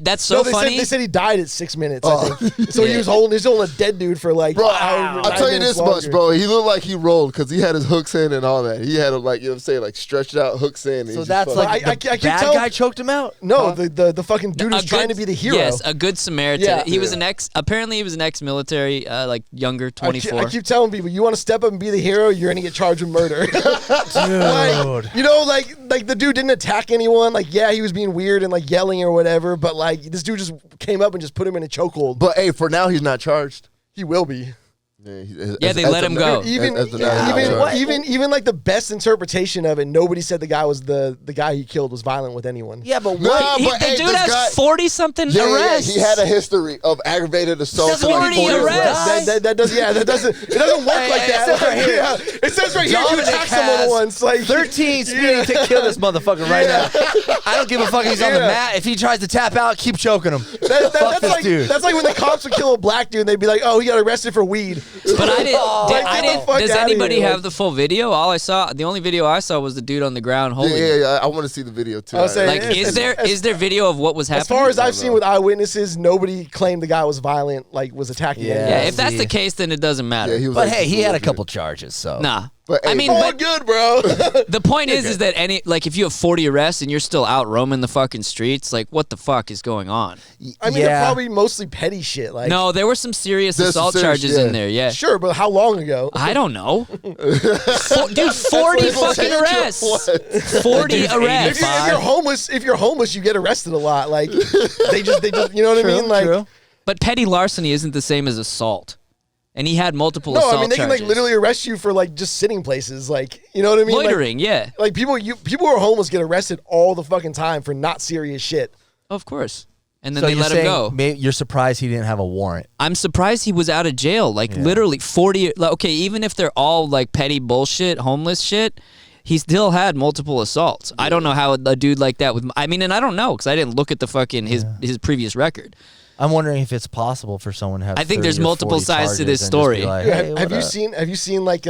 S2: That's so
S4: No, they
S2: funny.
S4: said he died at 6 minutes. I think. So he was holding a dead dude for like.
S1: Bro,
S4: however,
S1: I'll
S4: 9
S1: tell you
S4: minutes
S1: this much,
S4: longer.
S1: bro. He looked like he rolled because he had his hooks in and all that. He had him like, you know what I'm saying, like stretched out hooks in.
S3: So that's like
S4: I
S3: the
S4: keep
S3: bad
S4: telling-
S3: guy choked him out.
S4: No, the fucking dude was trying to be the hero.
S2: Yes, a good Samaritan.
S4: Yeah.
S2: He was apparently he was an ex-military, like younger, 24.
S4: I keep telling people, you want to step up and be the hero, you're gonna get charged with murder.
S3: Dude.
S4: like, you know, like like the dude didn't attack anyone. Like, yeah, he was being weird and like yelling or whatever, but like this dude just came up and just put him in a chokehold.
S1: But hey, for now he's not charged.
S4: He will be.
S2: Yeah, they let him go.
S4: Even like the best interpretation of it, nobody said the guy was the guy he killed was violent with anyone.
S3: Yeah, but
S1: Nah,
S2: The
S1: but hey,
S2: dude
S1: this
S2: has
S1: guy-
S2: 40-something arrests.
S1: He had a history of aggravated assault.
S2: That's
S1: for like
S2: 40
S1: 40
S2: arrests.
S4: That doesn't it doesn't work like that.
S3: It says right here.
S4: Yeah, it says right here you
S3: Dominic
S4: attack someone
S3: has
S4: once. Like
S3: 13 speeding to kill this motherfucker right now. I don't give a fuck if he's on the mat. If he tries to tap out, keep choking him. Fuck this dude.
S4: That's like when the cops would kill a black dude and they'd be like, "Oh, he got arrested for weed."
S2: But I didn't.
S4: Like,
S2: I
S4: get the
S2: didn't.
S4: fuck
S2: Does
S4: outta
S2: anybody
S4: here.
S2: have the full video? All I saw, the only video I saw was the dude on the ground holding.
S1: Yeah. I want to see the video too.
S4: I was saying,
S2: Like, is there video of what was happening?
S4: As far as I've seen with eyewitnesses, nobody claimed the guy was violent, like was attacking anyone.
S2: Yeah, if that's
S3: see.
S2: the case, then it doesn't matter.
S1: Yeah, he was
S3: But
S1: like,
S3: hey, he had a
S1: legit.
S3: couple charges, so.
S2: Nah.
S1: But,
S2: I
S1: hey,
S2: mean,
S4: Oh,
S2: but
S4: good, bro.
S2: the point is that if you have 40 arrests and you're still out roaming the fucking streets, like, what the fuck is going on?
S4: I mean, they're probably mostly petty shit. Like,
S2: No, there were some serious
S1: There's some
S2: assault
S1: serious-
S2: charges
S1: yeah.
S2: in there. Yeah.
S4: sure, but how long ago?
S2: I don't know. Dude, 40 fucking arrests. 40 arrests.
S4: If you're homeless, you get arrested a lot. Like they just, you know what I mean? Like,
S3: True.
S2: But petty larceny isn't the same as assault. And he had multiple
S4: no,
S2: assault
S4: I mean they can
S2: charges.
S4: like literally arrest you for like just sitting places. Like, you know what I mean?
S2: Loitering, yeah.
S4: Like people who are homeless get arrested all the fucking time for not serious shit.
S2: Of course. And then
S3: So
S2: they
S3: you're
S2: let him
S3: saying
S2: go.
S3: You're surprised he didn't have a warrant.
S2: I'm surprised he was out of jail. Like literally 40. Like, okay, even if they're all like petty bullshit, homeless shit, he still had multiple assaults. I don't know how a dude like that would. I mean, and I don't know because I didn't look at the fucking his previous record.
S3: I'm wondering if it's possible for someone to have.
S2: I think
S3: 30
S2: there's
S3: or
S2: multiple
S3: 40
S2: sides to this
S3: charges and just
S2: story.
S3: be like,
S4: Yeah,
S3: hey,
S4: have
S3: what
S4: you
S3: up?
S4: seen like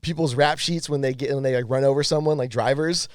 S4: people's rap sheets when they like run over someone, like drivers?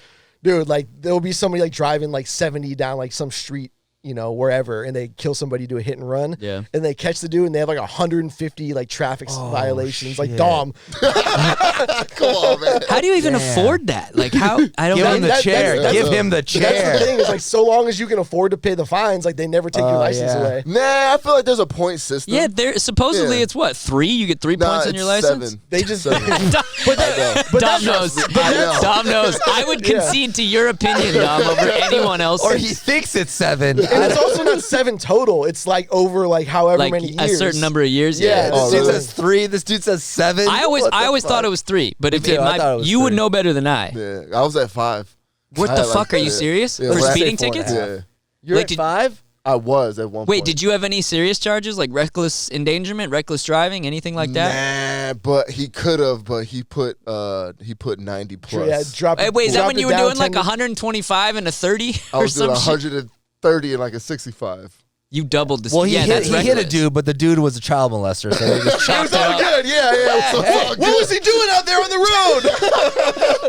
S4: Dude, like there'll be somebody like driving like 70 down like some street, you know, wherever, and they kill somebody, do a hit and run.
S2: Yeah.
S4: And they catch the dude and they have like 150 like traffic violations. Like
S3: shit.
S4: Dom.
S1: Come on, man.
S2: How do you even
S3: Damn.
S2: afford that? Like how? I don't
S3: Give him
S2: know.
S3: the chair.
S4: that's-
S3: Give him the
S4: That's the
S3: chair.
S4: thing, is like so long as you can afford to pay the fines, like they never take your license
S3: yeah.
S4: away.
S1: Nah, I feel like there's a point system.
S2: Yeah, there supposedly
S1: Yeah.
S2: it's what 3? You get 3
S1: Nah,
S2: points on
S1: it's
S2: your license.
S1: 7.
S4: They just
S2: Dom knows.
S1: I know.
S2: Dom knows. I would concede to your opinion, Dom, over anyone else.
S3: Or he thinks it's 7.
S4: and it's also not 7 total. It's like over like however
S2: like
S4: many
S2: a
S4: years.
S2: certain number of years.
S4: Yeah,
S2: Yeah.
S3: This
S1: Oh,
S3: dude
S1: really?
S3: says 3. This dude says 7.
S2: I always thought it was 3, but if
S3: too,
S2: it
S3: I
S2: might,
S3: thought it was
S2: you would
S3: 3.
S2: know better than I.
S1: Yeah, I was at 5.
S2: What
S1: I
S2: the
S1: had,
S2: fuck? Are you serious?
S1: Yeah,
S2: For
S1: well, I
S2: speeding
S3: say 4.5.
S2: tickets?
S1: Yeah,
S3: You're
S2: Like,
S3: at
S2: did-
S3: 5?
S1: I was at one point.
S2: Wait, did you have any serious charges like reckless endangerment, reckless driving, anything like that?
S1: Nah, but he could have. But he put 90 plus.
S4: Yeah, drop
S2: Hey, wait, is that
S4: drop
S2: when
S4: it
S2: you were
S4: down
S2: doing like
S4: 10
S2: 125 and a 30
S1: I
S2: or
S1: was doing
S2: some shit?
S1: 130 and like a 65.
S2: You doubled the.
S3: Well, he
S2: yeah,
S3: hit
S2: that's
S3: a
S2: reckless.
S3: dude, but the dude was a child molester, so they just
S4: It
S3: chopped
S4: was
S3: it
S4: all
S3: up.
S4: good. Yeah.
S1: Hey,
S4: What was he doing out there on the road?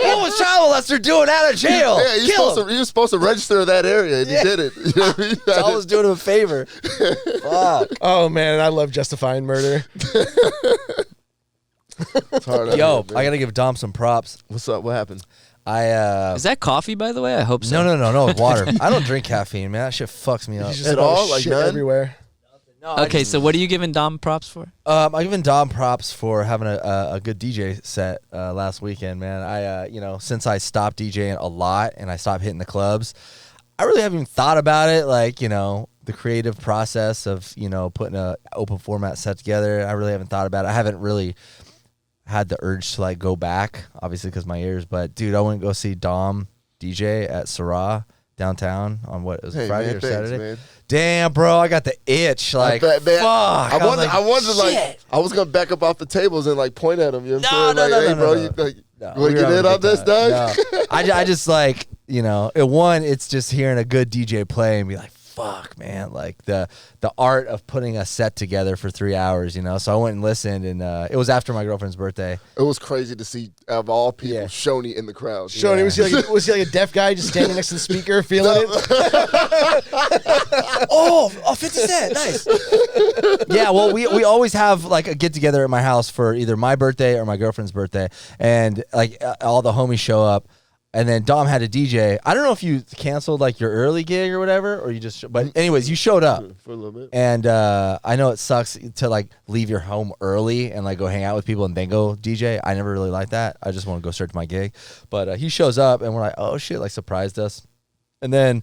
S3: What was child molester doing out of jail?
S1: Yeah, you were supposed to register that area, and
S3: Yeah.
S1: you did it. You know what I mean?
S3: I was doing him a favor. Fuck.
S4: Oh man, I love justifying murder.
S1: It's hard out
S3: Yo,
S1: here, man.
S3: I gotta give Dom some props.
S1: What's up? What happened?
S2: Is that coffee, by the way? I hope so.
S3: No, water. I don't drink caffeine, man. That shit fucks me up.
S4: He's just
S1: At
S4: about
S1: all? Like
S4: shit
S1: none?
S4: everywhere.
S2: Okay, so what are you giving Dom props for?
S3: I'm giving Dom props for having a good DJ set last weekend, man. I since I stopped DJing a lot and I stopped hitting the clubs, I really haven't even thought about it. Like, the creative process of putting a open format set together. I really haven't thought about it. I haven't really had the urge to like go back, obviously because my ears. But dude, I went to go see Dom DJ at Sarah downtown on what it was
S1: Hey,
S3: Friday
S1: man,
S3: or
S1: thanks,
S3: Saturday.
S1: man.
S3: Damn, bro, I got the itch. Like,
S1: I bet, man.
S3: fuck.
S1: I
S3: was
S1: wanted like
S3: shit.
S1: I was gonna back up off the tables and like point at him. You know what I'm
S3: No,
S1: saying?
S3: no,
S1: Like,
S3: no,
S1: hey,
S3: no,
S1: bro,
S3: no.
S1: you
S3: No,
S1: want to
S3: we were
S1: get
S3: having
S1: in
S3: a
S1: on
S3: good
S1: this, dog?
S3: time. No. I just like, it's just hearing a good DJ play and be like, fuck, man, like the art of putting a set together for 3 hours, So I went and listened, and it was after my girlfriend's birthday.
S1: It was crazy to see, of all people,
S3: Yeah.
S1: Shoney in the crowd.
S4: Shoney, was he like a deaf guy just standing next to the speaker feeling it?
S3: Oh, 50 Cent, nice. Yeah, well, we always have like a get together at my house for either my birthday or my girlfriend's birthday, and like all the homies show up. And then Dom had a DJ. I don't know if you canceled like your early gig or whatever, or you just. But anyways, you showed up
S1: for a little bit.
S3: And I know it sucks to like leave your home early and like go hang out with people and then go DJ. I never really like that. I just want to go straight to my gig. But he shows up and we're like, oh shit, like surprised us. And then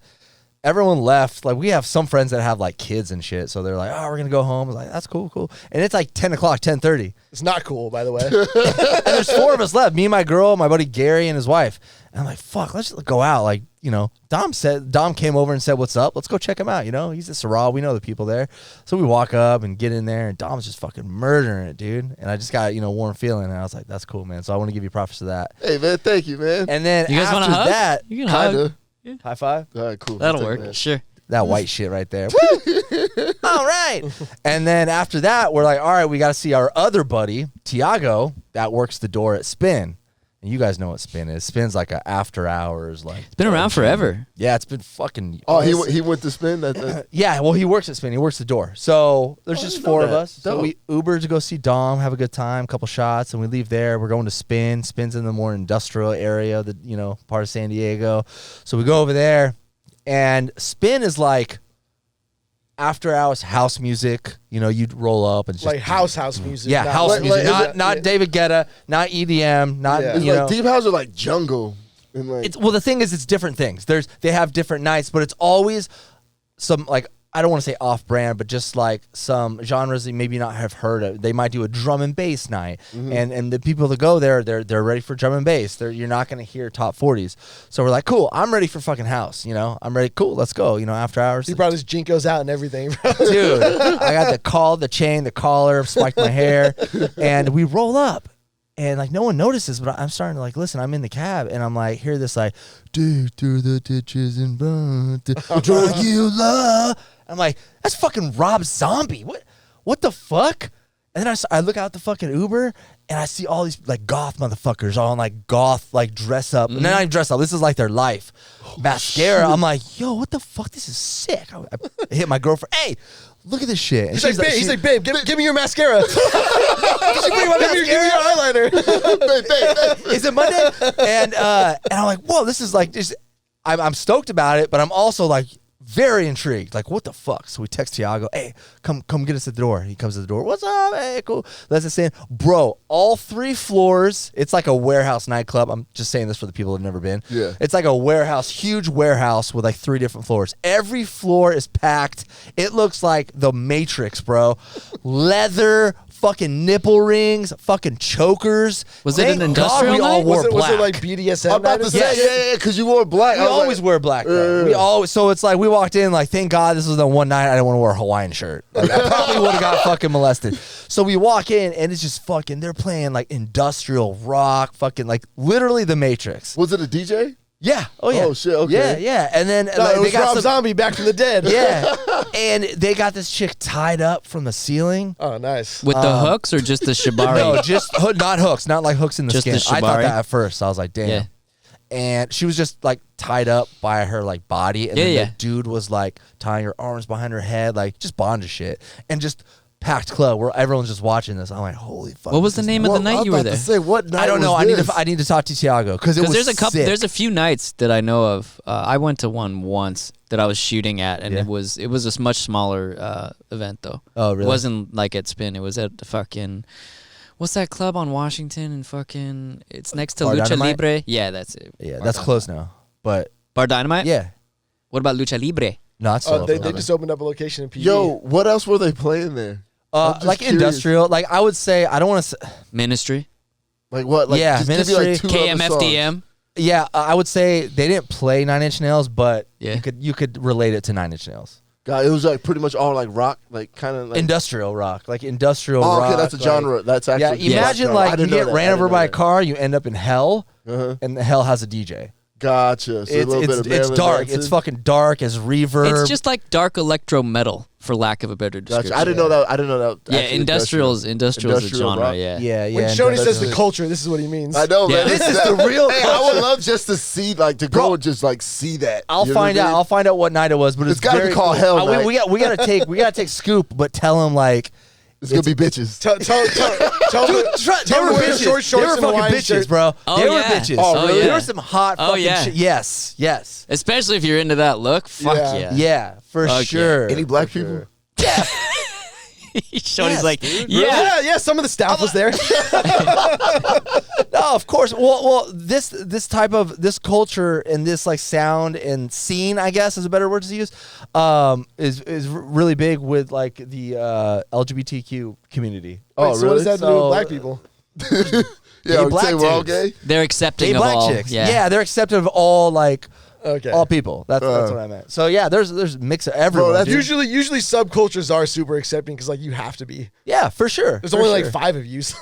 S3: everyone left. Like we have some friends that have like kids and shit, so they're like, "Oh, we're gonna go home." I was like, "That's cool." And it's like 10 o'clock, 10:30.
S4: It's not cool, by the way.
S3: And there's 4 of us left: me, my girl, my buddy Gary, and his wife. And I'm like, "Fuck, let's just go out." Like, you know, Dom came over and said, "What's up? Let's go check him out." You know, he's at Syrah. We know the people there, so we walk up and get in there, and Dom's just fucking murdering it, dude. And I just got warm feeling, and I was like, "That's cool, man." So I want to give you props for that.
S1: Hey, man, thank you, man.
S3: And then
S2: You guys want to
S3: after
S2: hug?
S3: that,
S2: You can hug.
S1: Kinda.
S2: Yeah.
S3: high five.
S1: All right, cool.
S2: That'll
S1: Take
S2: work.
S1: that.
S2: Sure.
S3: That white shit right there. Woo! All right. And then after that, we're like, all right, we got to see our other buddy, Tiago, that works the door at Spin. And you guys know what Spin is. Spin's like a after hours. Like
S2: It's been around forever.
S3: Yeah, it's been fucking.
S1: Oh, he went to Spin? That
S3: Yeah, well, he works at Spin. He works the door. So there's just
S1: didn't know
S3: 4 of
S1: that.
S3: us. So we Uber to go see Dom, have a good time, couple shots, and we leave there. We're going to Spin. Spin's in the more industrial area, part of San Diego. So we go over there, and Spin is like after hours house music. You'd roll up and just
S4: Like house music.
S3: yeah,
S4: not
S3: house
S4: like-
S3: music.
S4: like-
S3: Not David Guetta, not EDM, not
S4: Yeah.
S1: it's
S3: you
S1: like
S3: know.
S1: deep house or like jungle. And like,
S3: Well, the thing is, it's different things. They have different nights, but it's always some like I don't want to say off-brand, but just like some genres that you maybe not have heard of. They might do a drum and bass night, and the people that go there, they're ready for drum and bass. You're not going to hear top 40s. So we're like, cool. I'm ready for fucking house. I'm ready. Cool. Let's go. After hours.
S4: He brought his Jinkos out and everything, bro.
S3: Dude, I got the chain, the collar, spiked my hair, and we roll up. And like no one notices, but I'm starting to like listen. I'm in the cab, and I'm like hear this like, dig through the ditches and run to Dracula. I'm like, that's fucking Rob Zombie. What the fuck? And then I look out the fucking Uber, and I see all these like goth motherfuckers all in like goth like dress up. And they're not even dress up. This is like their life. Mascara. I'm like, yo, what the fuck? This is sick. I hit my girlfriend. Hey, look at this shit. And
S4: He's like, babe, give me your mascara. Give me your eyeliner.
S1: babe.
S3: Is it Monday? And I'm like, whoa, this is like just. I'm stoked about it, but I'm also like very intrigued. Like, what the fuck? So we text Tiago, hey, come get us at the door. He comes to the door. What's up? Hey, cool. Let's just say, bro, all 3 floors. It's like a warehouse nightclub. I'm just saying this for the people who've never been.
S1: Yeah.
S3: It's like a warehouse, huge warehouse with like 3 different floors. Every floor is packed. It looks like the Matrix, bro. Leather, fucking nipple rings, fucking chokers.
S2: Was it
S3: Thank
S2: an
S3: God
S2: industrial
S3: we all
S2: night?
S3: wore
S4: Was
S3: black.
S4: it like BDSM
S1: I'm about
S4: night
S1: to
S4: or
S1: say,
S4: something?
S1: yeah, because you wore black.
S3: We always wear black, though. We always. So it's like we walked in, like, thank God this was the one night I didn't want to wear a Hawaiian shirt. Like, I probably would have got fucking molested. So we walk in, and it's just fucking. They're playing like industrial rock, fucking like literally the Matrix.
S1: Was it a DJ?
S3: Yeah. Oh yeah.
S1: Oh, shit, okay.
S3: Yeah. And then
S4: No,
S3: like,
S4: it was Rob Zombie back from the dead.
S3: Yeah. And they got this chick tied up from the ceiling.
S4: Oh, nice.
S2: With the hooks or just the shibari?
S3: No, just not hooks, not like hooks in the
S2: Just
S3: skin.
S2: the
S3: I thought
S2: shibari?
S3: that at first. I was like, damn.
S2: Yeah.
S3: And she was just like tied up by her like body, and then
S2: Yeah.
S3: the dude was like tying her arms behind her head, like just bondage shit, and just packed club where everyone's just watching this. I'm like, holy fuck!
S2: What was
S3: this
S2: the
S3: is
S2: name of the
S1: Well,
S2: night
S1: I'm
S2: you were
S1: about
S2: there?
S1: to say, what night
S3: I don't know.
S1: was this?
S3: I need to talk to Tiago because it was
S2: Because there's a couple.
S3: sick.
S2: There's a few nights that I know of. I went to one once that I was shooting at, and
S3: Yeah.
S2: it was a much smaller event though.
S3: Oh, really?
S2: It wasn't like at Spin. It was at the fucking. What's that club on Washington and fucking? It's next to
S3: Bar
S2: Lucha
S3: Dynamite?
S2: Libre. Yeah, that's it.
S3: Yeah,
S2: Bar
S3: that's
S2: Dynamite.
S3: close now. But
S2: Bar Dynamite.
S3: yeah,
S2: What about Lucha Libre?
S3: no, it's still
S4: They
S3: open.
S4: just opened up a location in PE.
S1: Yo, what else were they playing there? I'm just
S3: Like
S1: curious.
S3: industrial. Like I would say, I don't want to.
S2: Ministry.
S1: Like what? Like,
S3: Yeah,
S1: just give me like
S3: Ministry,
S1: 2 other songs.
S2: KMFDM.
S3: Yeah, I would say they didn't play 9 Inch Nails, but
S2: Yeah.
S3: you could relate it to 9 Inch Nails.
S1: God, it was like pretty much all like rock, like kind of like.
S3: Industrial rock, like industrial
S1: Oh,
S3: rock.
S1: okay, that's a
S3: like-
S1: genre. That's
S3: Yeah,
S1: actually.
S3: imagine
S1: I
S3: like you
S1: didn't know
S3: get
S1: that.
S3: ran
S1: I
S3: over
S1: didn't
S3: by
S1: know
S3: a car, you end up in hell,
S1: that. Uh-huh.
S3: and the hell has a DJ.
S1: Gotcha. So a little bit of
S3: It's
S1: Marilyn
S3: dark.
S1: Manson.
S3: It's fucking dark as reverb.
S2: It's just like dark electro metal, for lack of a better description.
S1: Gotcha. I didn't know that. I didn't know that.
S2: Yeah,
S1: actually
S2: industrial's a
S1: Industrial
S2: genre.
S1: rock.
S2: Yeah.
S3: yeah.
S4: When
S3: and
S4: Shoney says
S3: that's-
S4: the culture, this is what he means.
S1: I know,
S2: Yeah.
S1: man.
S3: This is the real
S1: Hey, I would
S3: culture.
S1: love just to see, like, to go and just like see that.
S3: I'll
S1: You know what
S3: find
S1: I
S3: out.
S1: mean?
S3: I'll find out what night it was, but
S1: It's
S3: it's
S1: gotta be
S3: very
S1: called
S3: cool.
S1: Hell Night.
S3: We gotta take Scoop, but tell him like
S1: It's gonna be bitches.
S4: Tell
S3: Dude,
S4: me
S3: they were
S4: wear
S3: bitches.
S4: short shorts
S3: They were
S4: and
S3: fucking
S4: Hawaiian
S3: bitches,
S4: shirt.
S3: bro.
S2: Oh,
S3: They were
S2: yeah.
S3: bitches.
S2: Oh, really?
S3: There were some hot
S2: Oh,
S3: fucking
S2: yeah.
S3: Yes.
S2: Especially if you're into that look. Fuck
S4: Yeah.
S2: yeah.
S3: Yeah, for
S2: Okay.
S3: sure.
S1: Any black
S3: For
S1: people?
S3: sure.
S2: Shoney's
S3: Yes,
S2: like,
S3: dude.
S2: yeah.
S4: Some of the staff was there.
S3: No, of course. Well, this type of this culture and this like sound and scene, I guess is a better word to use, is really big with like the LGBTQ community.
S4: Wait, so what does that have to do with
S3: So-
S4: black people?
S1: Yeah, I would
S3: black
S1: say we're all
S3: dudes.
S1: gay.
S2: They're accepting
S3: Gay
S2: of
S3: black
S2: all.
S3: chicks.
S2: Yeah.
S3: Yeah, they're accepting of all like
S4: Okay.
S3: all people. That's what I meant. So yeah, there's a mix of everyone.
S1: that's
S3: dude.
S4: Usually subcultures are super accepting because like you have to be.
S3: Yeah, for sure.
S4: There's
S3: for
S4: only
S3: sure.
S4: like 5 of you. So.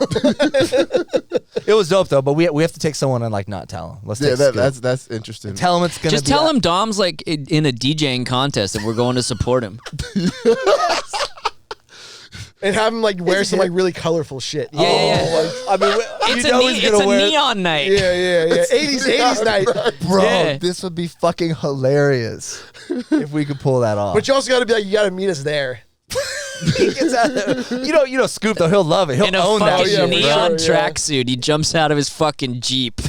S3: It was dope though, but we have to take someone and like not tell him. Let's
S1: Yeah,
S3: take Scoop.
S1: that's interesting.
S3: Tell him it's gonna
S2: Just
S3: be
S2: tell him Dom's like in a DJing contest and we're going to support him.
S4: And have him like wear some like really colorful shit.
S2: Yeah, yeah, yeah.
S3: I mean,
S2: It's,
S3: you know he's
S2: it's
S3: gonna
S2: a
S3: wear.
S2: neon night.
S4: Yeah. 80s night.
S3: Bro,
S2: Yeah.
S3: this would be fucking hilarious if we could pull that off.
S4: But you also got to be like, you got to meet us there.
S3: He gets out there. You know, Scoop though, he'll love it. He'll
S2: In a
S3: own that
S2: fucking
S3: shit.
S2: neon
S4: sure, yeah.
S2: tracksuit. He jumps out of his fucking Jeep.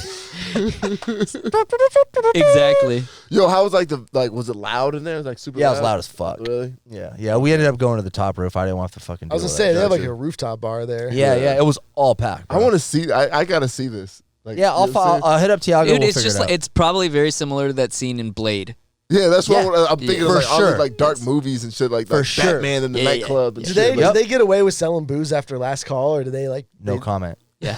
S2: Exactly.
S1: Yo, how was was it loud in there? It was like super
S3: Yeah, it was loud as fuck.
S1: Really?
S3: Yeah. We ended up going to the top roof. I didn't want to fucking.
S4: I was
S3: deal
S4: gonna
S3: with
S4: say
S3: that.
S4: they have like
S1: Gotcha.
S4: a rooftop bar there.
S3: Yeah. It was all packed.
S1: I
S3: bro.
S1: want to see. I gotta see this. Like,
S3: Yeah,
S1: you know what I'm saying?
S3: I'll hit up Tiago.
S2: Dude,
S3: we'll
S2: it's
S3: figure
S2: just
S3: it
S2: like,
S3: out.
S2: it's probably very similar to that scene in Blade.
S1: Yeah, that's what
S3: Yeah.
S1: I'm thinking
S2: Yeah.
S1: of.
S3: For
S1: Like all
S3: sure.
S1: these like dark movies and shit, like
S3: For
S1: like
S3: sure.
S1: Batman in the
S2: Yeah, yeah,
S1: nightclub. And
S2: yeah.
S1: shit.
S4: Did
S1: Like,
S4: they get away with selling booze after last call, or do they like?
S3: No comment.
S2: Yeah.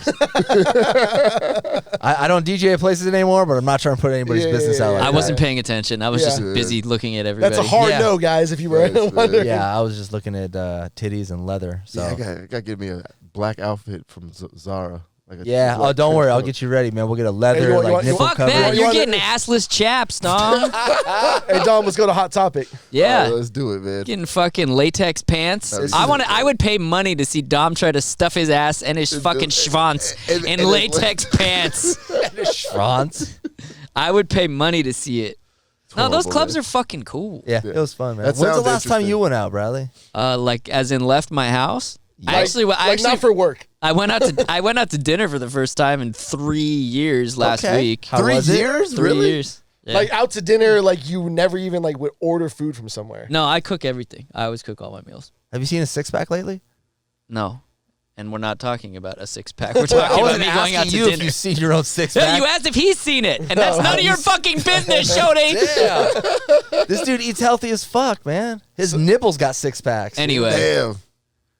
S3: I don't DJ at places anymore, but I'm not trying to put anybody's
S4: Yeah,
S3: business
S4: yeah,
S3: out.
S4: yeah.
S3: Like
S2: I
S3: that.
S2: wasn't paying attention. I was
S4: Yeah.
S2: just busy looking at everybody.
S4: That's a hard
S3: Yeah.
S4: no, guys. If you were
S1: Yes,
S4: wondering.
S3: Yeah, I was just looking at titties and leather. So
S1: Yeah, I gotta get me a black outfit from Zara. Like a
S3: yeah.
S1: black
S3: Oh, don't worry. I'll
S1: trench
S3: get you ready, man. We'll get a leather
S4: Hey, you want-
S3: like
S4: you want-
S3: nipple
S2: Fuck
S3: coverage.
S2: that.
S4: You
S2: You're
S4: wanna-
S2: getting assless chaps, Dom.
S4: Hey Dom, let's go to Hot Topic.
S2: Yeah.
S1: coat. Let's do it, man.
S2: Getting fucking latex pants.
S1: That'd be
S2: I would pay money to see Dom try to stuff his ass and his fucking schwanz in
S1: and
S2: latex pants.
S3: Schwanz.
S2: I would pay money to see it. No, those
S1: horrible,
S2: clubs
S1: man.
S2: are fucking cool.
S3: Yeah, it was fun, man.
S1: That
S3: When's the
S1: sounds
S3: last time
S1: interesting.
S3: you went out, Bradley?
S2: Like as in left my house.
S3: Like-
S2: I actually
S4: Not for work.
S2: I went out to dinner for the first time in 3 years last
S3: Okay.
S2: week.
S3: How was it?
S2: 3 years. Yeah.
S4: Like out to dinner, like you never even like would order food from somewhere.
S2: No, I cook everything. I always cook all my meals.
S3: Have you seen a six pack lately?
S2: No. And we're not talking about a six pack. We're talking about me going out to
S3: you if
S2: dinner.
S3: you've seen your own six
S2: Yeah,
S3: pack.
S2: you asked if he's seen it, and that's none of your fucking business, Shoney.
S3: Yeah. This dude eats healthy as fuck, man. His nipples got six packs.
S2: Anyway,
S1: Damn.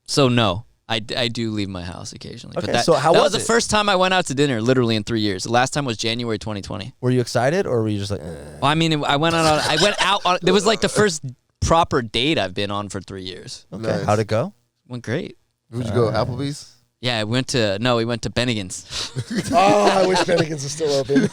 S2: so no, I do leave my house occasionally.
S3: Okay,
S2: but that,
S3: so how
S2: that
S3: was
S2: was
S3: it?
S2: the first time I went out to dinner, literally in 3 years. The last time was January 2020.
S3: Were you excited or were you just like,
S2: Well, I mean, I went out on. It was like the first proper date I've been on for 3 years.
S3: okay,
S1: Nice.
S3: how'd it go?
S2: Went great.
S1: Where'd you go? Applebee's?
S2: Yeah, we went to Bennigan's.
S4: Oh, I wish Bennigan's was still open.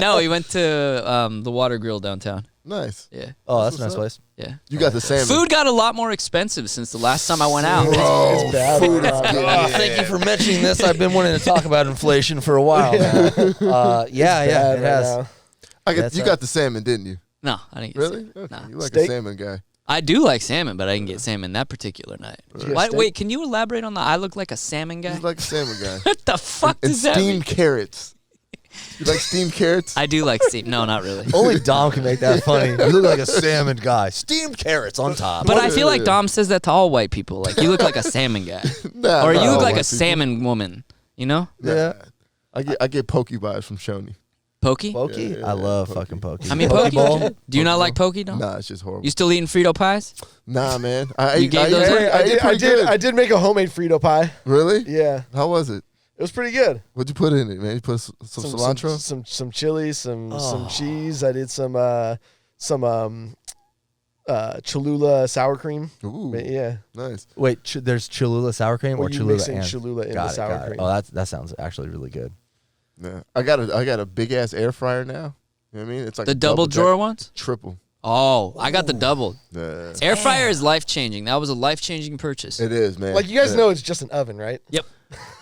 S2: No, we went to the Water Grill downtown.
S1: Nice.
S2: Yeah,
S3: Oh, that's a nice
S1: what's up.
S3: place.
S2: yeah.
S1: You got the salmon.
S2: Food got a lot more expensive since the last time I went out.
S4: It's bad.
S1: Food is
S4: Uh,
S1: good.
S3: Thank you for mentioning this. I've been wanting to talk about inflation for a while now. Yeah,
S4: bad
S3: it
S4: right
S3: has.
S4: now.
S3: That's
S1: You got the salmon, didn't you?
S2: No, I didn't get
S1: Really?
S2: salmon.
S1: Okay.
S2: No.
S1: You like
S4: Steak?
S1: a salmon guy.
S2: I do like salmon, but I didn't get salmon that particular night.
S4: you get
S2: Why,
S4: steak?
S2: wait, can you elaborate on that? I look like a salmon guy?
S1: He's like a salmon guy.
S2: What the fuck
S1: And
S2: does that mean?
S1: steamed carrots. You like steamed carrots?
S2: I do like steam. No, not really.
S3: Only Dom can make that funny. You look like a salmon guy. Steamed carrots on top.
S2: But I feel like Dom says that to all white people. Like, you look like a salmon guy.
S1: Nah,
S2: Or you
S1: nah,
S2: look like
S1: white
S2: a
S1: people.
S2: salmon woman. You know?
S1: Nah. I get pokey vibes from Schoeny.
S2: Pokey?
S3: Pokey?
S1: Yeah,
S3: I love
S1: Pokey.
S3: fucking pokey.
S2: I mean,
S3: Poke
S2: pokey?
S3: bowl?
S2: Do you not like pokey, Dom?
S1: Nah, it's just horrible.
S2: You still eating Frito pies?
S1: Nah, man. I
S2: You
S1: ate-
S2: gave
S1: I ate
S2: those
S1: pretty-
S2: up?
S1: I ate pretty good.
S4: I did make a homemade Frito pie.
S1: Really?
S4: Yeah,
S1: How was it?
S4: it was pretty good.
S1: What'd you put in it, man? You put some cilantro?
S4: some chili, some
S3: Oh.
S4: cheese. I did some Cholula sour cream.
S1: Ooh,
S4: But yeah,
S1: nice.
S3: Wait, there's Cholula sour cream
S4: where
S3: or
S4: you
S3: Cholula
S4: mix in
S3: and
S4: Cholula in
S3: got
S4: the
S3: it,
S4: sour
S3: got it.
S4: cream.
S3: Oh, that sounds actually really good.
S1: Yeah. I got a big ass air fryer now. You know what I mean? It's like
S2: The
S1: a
S2: double
S1: jack-
S2: drawer ones?
S1: triple.
S2: Oh, I got the double.
S1: Yeah.
S2: Air fryer is life changing. That was a life changing purchase.
S1: It is, man.
S4: Like you guys know, it's just an oven, right?
S2: Yep.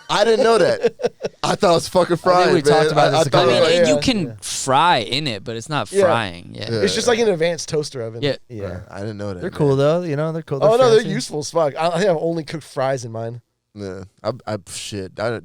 S1: I didn't know that. I thought it was fucking frying.
S3: we talked about this a
S2: I
S3: couple
S2: mean,
S3: Right,
S2: you can fry in it, but it's not frying. Yeah.
S4: It's just like an advanced toaster oven.
S2: Yeah.
S3: Yeah.
S1: I didn't know that.
S3: They're
S1: man.
S3: cool though, you know. They're cool.
S4: Oh no, they're
S3: fancy.
S4: useful as fuck. I think I've only cooked fries in mine.
S1: Yeah, I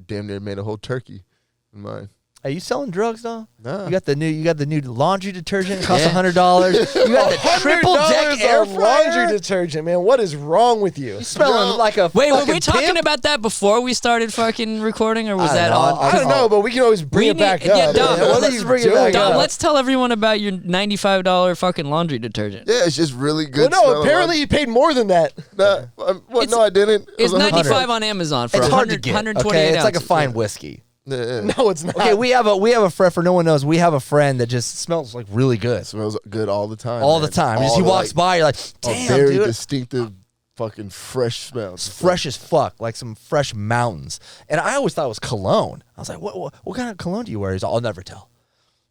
S1: damn near made a whole turkey in mine.
S3: Are you selling drugs though?
S1: Nah.
S3: You got the new laundry detergent. It costs
S2: Yeah.
S3: $100. You got the triple deck
S4: $100
S3: air
S4: on laundry
S3: fryer.
S4: detergent, man. What is wrong with you?
S3: You smelling like a
S2: Wait, were
S3: fucking
S2: we talking
S3: pimp?
S2: about that before we started fucking recording, or was
S3: I
S2: that
S3: don't know.
S2: on?
S4: I don't know, but we can always bring
S2: We
S4: it back
S2: need-
S4: up.
S2: yeah, Dom,
S4: man. What
S3: let's
S4: are you
S3: bring it
S4: doing?
S3: back
S2: Dom,
S3: up.
S2: let's tell everyone about your $95 fucking laundry detergent.
S1: Yeah, it's just really
S4: Well,
S1: good.
S4: no,
S1: smelling
S4: apparently he paid more than that.
S1: laundry.
S2: It's-
S1: No, I didn't. It
S2: It's
S1: was 100.
S2: $95 on Amazon for
S3: It's hard to
S2: 100,
S3: get.
S2: 128
S3: Okay, it's like a
S2: ounces.
S3: fine whiskey.
S1: Yeah,
S4: No, it's not.
S3: Okay, we have a friend. For no one knows, we have a friend that just smells like really good
S1: It smells good all the time.
S3: all
S1: man.
S3: the time. As
S1: All
S3: he
S1: the,
S3: walks
S1: like,
S3: by, you're like,
S1: a
S3: damn,
S1: very
S3: dude.
S1: distinctive, fucking fresh smell.
S3: It's fresh as fuck, like some fresh mountains. And I always thought it was cologne. I was like, what kind of cologne do you wear? He's like, I'll never tell.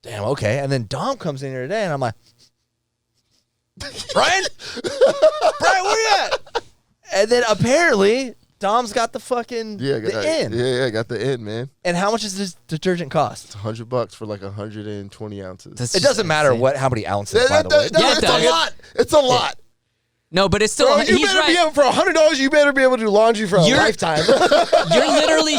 S3: Damn, okay. And then Dom comes in here today, and I'm like, Brian? Brian, where you at? And then apparently, Dom's got the fucking the end.
S1: Yeah, I got the end, man.
S3: And how much does this detergent cost?
S1: It's $100 for like 120 ounces.
S2: That's
S3: It doesn't matter
S2: insane.
S3: how many ounces, by the way.
S2: Yeah, it
S1: it's
S2: does.
S1: a lot. It's a lot.
S2: No, but it's still.
S4: Bro, you
S2: he's
S4: better
S2: right.
S4: be able, for $100. You better be able to do laundry for a
S2: You're-
S4: lifetime.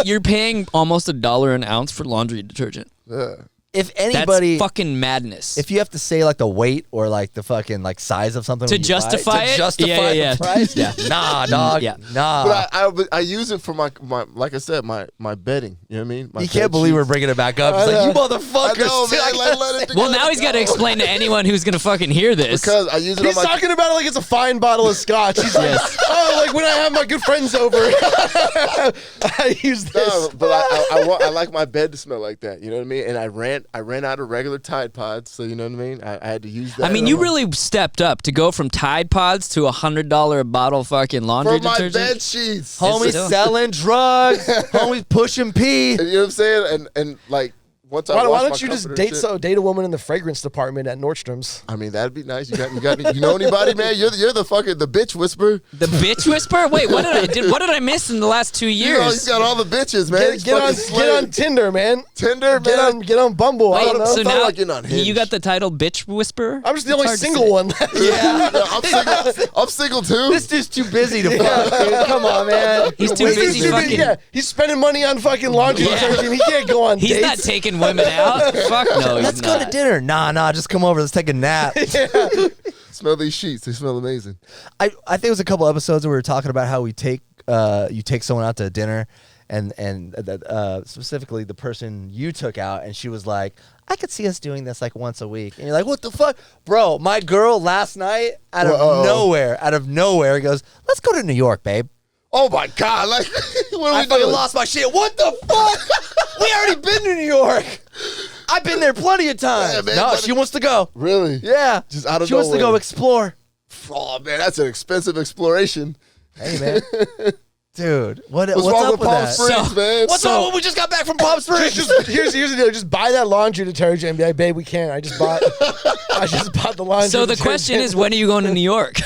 S2: You're paying almost $1 an ounce for laundry detergent.
S1: Yeah.
S3: If
S2: That's
S3: anybody,
S2: fucking madness.
S3: if you have to say like the weight or like the fucking like size of something
S2: To
S3: when you buy
S2: justify
S3: to
S2: it?
S3: justify
S2: Yeah.
S3: the price,
S2: Yeah.
S3: nah, dog,
S2: Yeah.
S3: nah.
S1: But I use it for my like I said, my bedding. You know what I mean? My
S3: You can't
S1: bed
S3: believe we're
S1: sheets.
S3: bringing it back up.
S4: I
S3: It's like, you
S4: know.
S1: I
S3: motherfuckers.
S1: know,
S3: still
S1: man.
S3: gotta
S1: Let
S3: say-
S1: it
S2: well, now he's got to explain to anyone who's gonna fucking hear this.
S1: because I use it
S4: He's
S1: on my.
S4: talking about it like it's a fine bottle of scotch. He's like, oh, like when I have my good friends over, I use this.
S1: No, but I like my bed to smell like that. You know what I mean? And I ran out of regular Tide Pods, so you know what I mean. I had to use that.
S2: I mean, you really stepped up to go from Tide Pods to $100 a bottle fucking laundry
S1: for my
S2: detergent.
S1: bed sheets.
S3: Homies
S2: still-
S3: selling drugs. Homies pushing P.
S1: And you know what I'm saying? And like once I
S4: Why
S1: wash
S4: don't
S1: my
S4: you just
S1: comforter and shit,
S4: date a woman in the fragrance department at Nordstrom's?
S1: I mean, that'd be nice. You know anybody, man? You're the fucking the bitch whisperer.
S2: The bitch whisperer? Wait, what did I miss in the last 2 years?
S1: You got all the bitches, man. He's
S4: Get
S1: fucking
S4: on Tinder, man.
S1: Tinder,
S4: Get
S1: man.
S4: on Bumble. I
S2: Wait,
S4: don't know.
S2: so
S1: It's not
S2: now
S1: like you're not
S2: you
S1: Hinge.
S2: got the title bitch whisperer?
S4: I'm just the
S2: It's
S4: only
S2: hard to
S4: single
S2: say.
S4: one left.
S1: Yeah, I'm single too.
S3: This dude's too busy to fuck, dude. Come on, man.
S2: He's too
S4: He's
S2: busy
S4: too
S2: fucking.
S4: yeah, he's spending money on fucking laundry
S2: Yeah.
S4: detergent. He can't go on
S2: He's
S4: dates.
S2: not taking women out. Fuck no, he's
S3: Let's go
S2: not.
S3: to dinner. Nah, just come over. Let's take a nap.
S1: Smell these sheets. They smell amazing.
S3: I think it was a couple episodes where we were talking about how we take you take someone out to dinner, and specifically the person you took out, and she was like, I could see us doing this like once a week. And you're like, what the fuck? Bro, my girl last night out of nowhere goes, let's go to New York, babe.
S1: Oh my god! Like, what are
S3: I
S1: we
S3: fucking
S1: doing?
S3: lost my shit. What the fuck? We already been to New York. I've been there plenty of times.
S1: Yeah, man,
S3: no,
S1: but-
S3: she wants to go.
S1: Really?
S3: Yeah.
S1: Just out of
S3: She wants to go
S1: nowhere.
S3: explore.
S1: Oh man, that's an expensive exploration.
S3: Hey, man. Dude, what's
S1: What's wrong
S3: up
S1: with
S3: with
S1: Palm
S3: that?
S1: Springs, man?
S3: What's wrong when we just got back from Palm Springs?
S4: Here's the deal. Just buy that laundry detergent and be like, babe, we can't. I just bought the laundry
S2: So the
S4: detergent.
S2: question is, when are you going to New York?